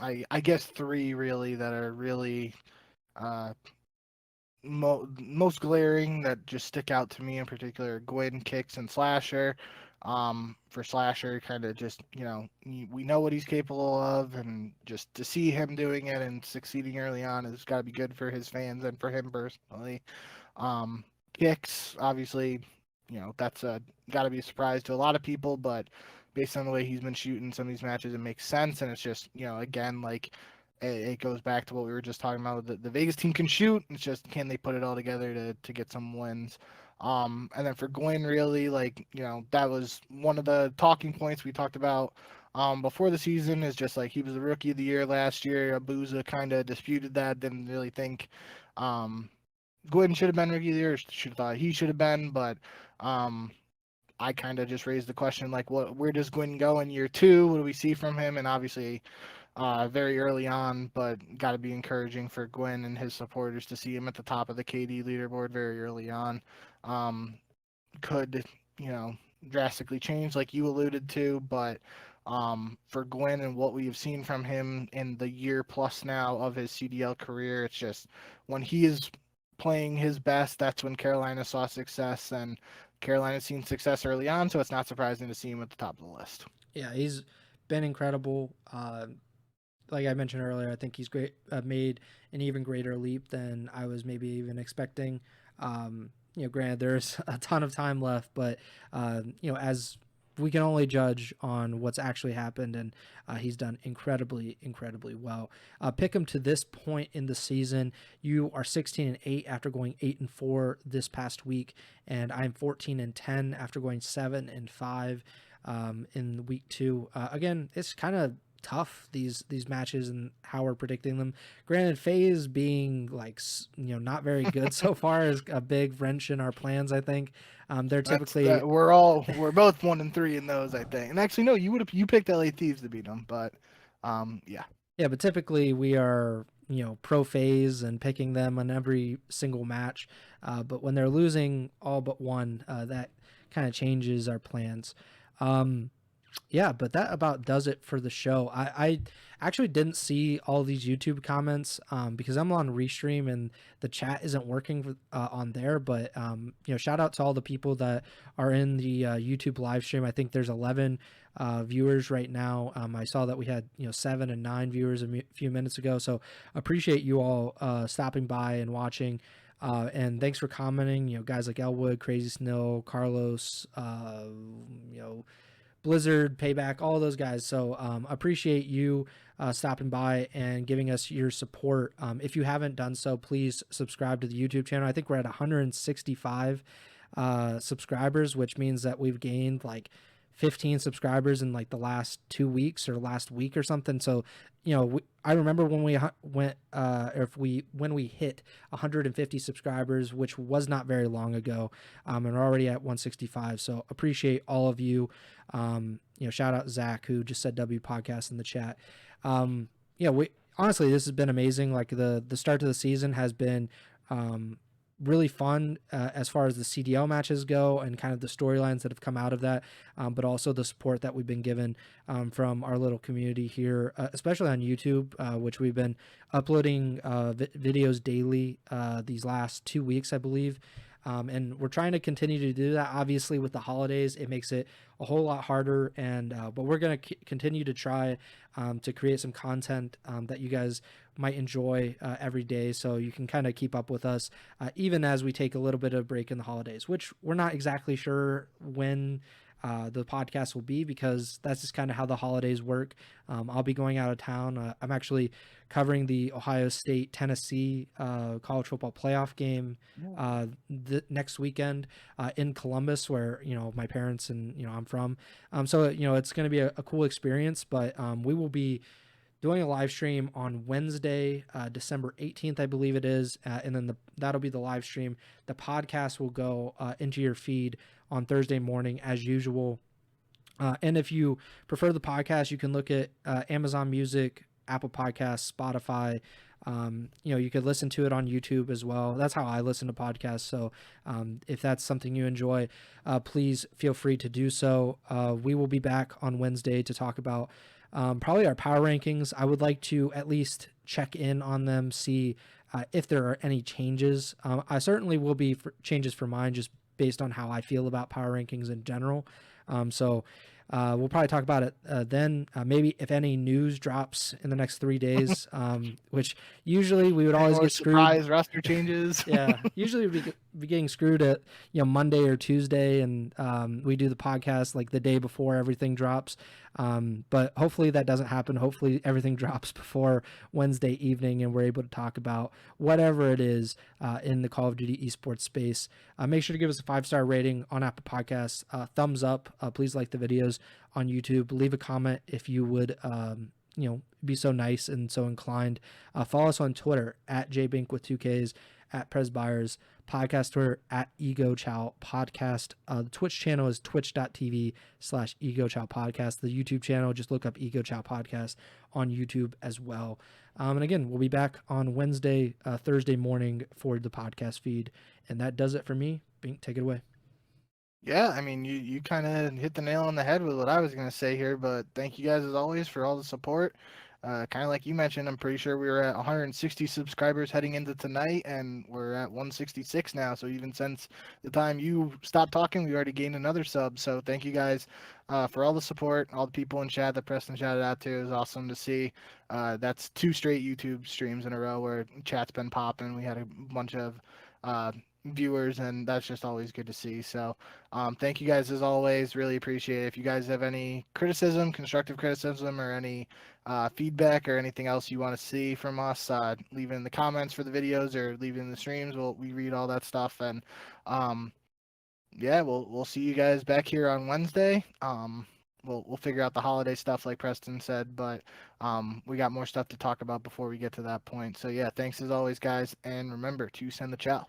I guess 3 really that are really most glaring that just stick out to me in particular: Gwen, Kicks, and Slasher. For Slasher, kind of just, we know what he's capable of, and just to see him doing it and succeeding early on has got to be good for his fans and for him personally. Kicks, obviously, that's got to be a surprise to a lot of people, but based on the way he's been shooting some of these matches, it makes sense. And it's just, again, like, it goes back to what we were just talking about. The Vegas team can shoot. It's just, can they put it all together to get some wins? And then for Gwen, really, like, that was one of the talking points we talked about before the season, is just like he was the rookie of the year last year. Abuza kind of disputed that, didn't really think Gwen should have been rookie of the year, should have thought he should have been, but I kind of just raised the question, like, where does Gwen go in year 2? What do we see from him? And obviously, very early on, but got to be encouraging for Gwen and his supporters to see him at the top of the KD leaderboard very early on. Could, drastically change, like you alluded to, but for Gwen and what we have seen from him in the year plus now of his CDL career, it's just when he is playing his best, that's when Carolina saw success, and Carolina's seen success early on, so it's not surprising to see him at the top of the list. Yeah, he's been incredible. Like I mentioned earlier, I think he's great. Made an even greater leap than I was maybe even expecting. Granted, there's a ton of time left, but as we can only judge on what's actually happened, and he's done incredibly, incredibly well. Pick him to this point in the season. You are 16-8 after going 8-4 this past week, and I'm 14-10 after going 7-5 in week 2. Again, it's kind of tough, these matches and how we're predicting them. Granted, FaZe being like not very good so far is a big wrench in our plans. I think they're typically we're both 1-3 in those, I think. And actually, no, you picked LA Thieves to beat them, but yeah, but typically we are pro FaZe and picking them on every single match. But when they're losing all but one, that kind of changes our plans. Yeah, but that about does it for the show. I actually didn't see all these YouTube comments because I'm on Restream and the chat isn't working on there. But shout out to all the people that are in the YouTube live stream. I think there's 11 viewers right now. I saw that we had 7 and 9 viewers a few minutes ago. So appreciate you all stopping by and watching. And thanks for commenting. Guys like Elwood, Crazy Snow, Carlos, Blizzard, Payback, all those guys. So appreciate you stopping by and giving us your support. If you haven't done so, please subscribe to the YouTube channel. I think we're at 165 subscribers, which means that we've gained like 15 subscribers in like the last 2 weeks or last week or something. So I remember when we when we hit 150 subscribers, which was not very long ago, and we're already at 165. So appreciate all of you. Shout out Zach, who just said W podcast in the chat. We honestly, this has been amazing. Like the start to the season has been really fun as far as the CDL matches go and kind of the storylines that have come out of that, but also the support that we've been given from our little community here, especially on YouTube, which we've been uploading videos daily these last 2 weeks, I believe. And we're trying to continue to do that. Obviously, with the holidays, it makes it a whole lot harder. And but we're going to continue to try to create some content that you guys might enjoy every day, so you can kind of keep up with us, even as we take a little bit of a break in the holidays, which we're not exactly sure when the podcast will be, because that's just kind of how the holidays work. I'll be going out of town. I'm actually covering the Ohio State Tennessee college football playoff game next weekend in Columbus, where my parents and I'm from. So it's going to be a cool experience. But we will be doing a live stream on Wednesday, December 18th, I believe it is, and then that'll be the live stream. The podcast will go into your feed on Thursday morning as usual. And if you prefer the podcast, you can look at Amazon Music, Apple Podcasts, Spotify. You could listen to it on YouTube as well. That's how I listen to podcasts. So if that's something you enjoy, please feel free to do so. We will be back on Wednesday to talk about probably our power rankings. I would like to at least check in on them, see if there are any changes. I certainly will be changes for mine, just based on how I feel about power rankings in general. So we'll probably talk about it then. Maybe if any news drops in the next 3 days, which usually we would always get screwed. Surprise roster changes. Yeah, usually we'd be getting screwed at Monday or Tuesday, and we do the podcast like the day before everything drops. But hopefully that doesn't happen. Hopefully everything drops before Wednesday evening, and we're able to talk about whatever it is in the Call of Duty esports space. Make sure to give us a 5-star rating on Apple Podcasts. Thumbs up. Please like the videos on YouTube. Leave a comment if you would. Be so nice and so inclined. Follow us on Twitter at jbink with 2Ks, at Preston Byers, podcast Twitter at Ego Chall Podcast. The Twitch channel is twitch.tv/Ego Chall Podcast. The YouTube channel, just look up Ego Chall Podcast on YouTube as well. And again, we'll be back on Wednesday, Thursday morning for the podcast feed. And that does it for me. Bink, take it away. Yeah, I mean, you kind of hit the nail on the head with what I was going to say here, but thank you guys as always for all the support. Kind of like you mentioned, I'm pretty sure we were at 160 subscribers heading into tonight, and we're at 166 now. So even since the time you stopped talking, we already gained another sub. So thank you guys for all the support, all the people in chat that Preston shouted out to. It was awesome to see. That's 2 straight YouTube streams in a row where chat's been popping. We had a bunch of viewers, and that's just always good to see. So thank you guys as always. Really appreciate it. If you guys have any criticism, constructive criticism, or any feedback or anything else you want to see from us, leave it in the comments for the videos or leave it in the streams. We read all that stuff, and yeah, we'll see you guys back here on Wednesday. We'll figure out the holiday stuff like Preston said, but we got more stuff to talk about before we get to that point. So yeah, thanks as always, guys, and remember to send the chow.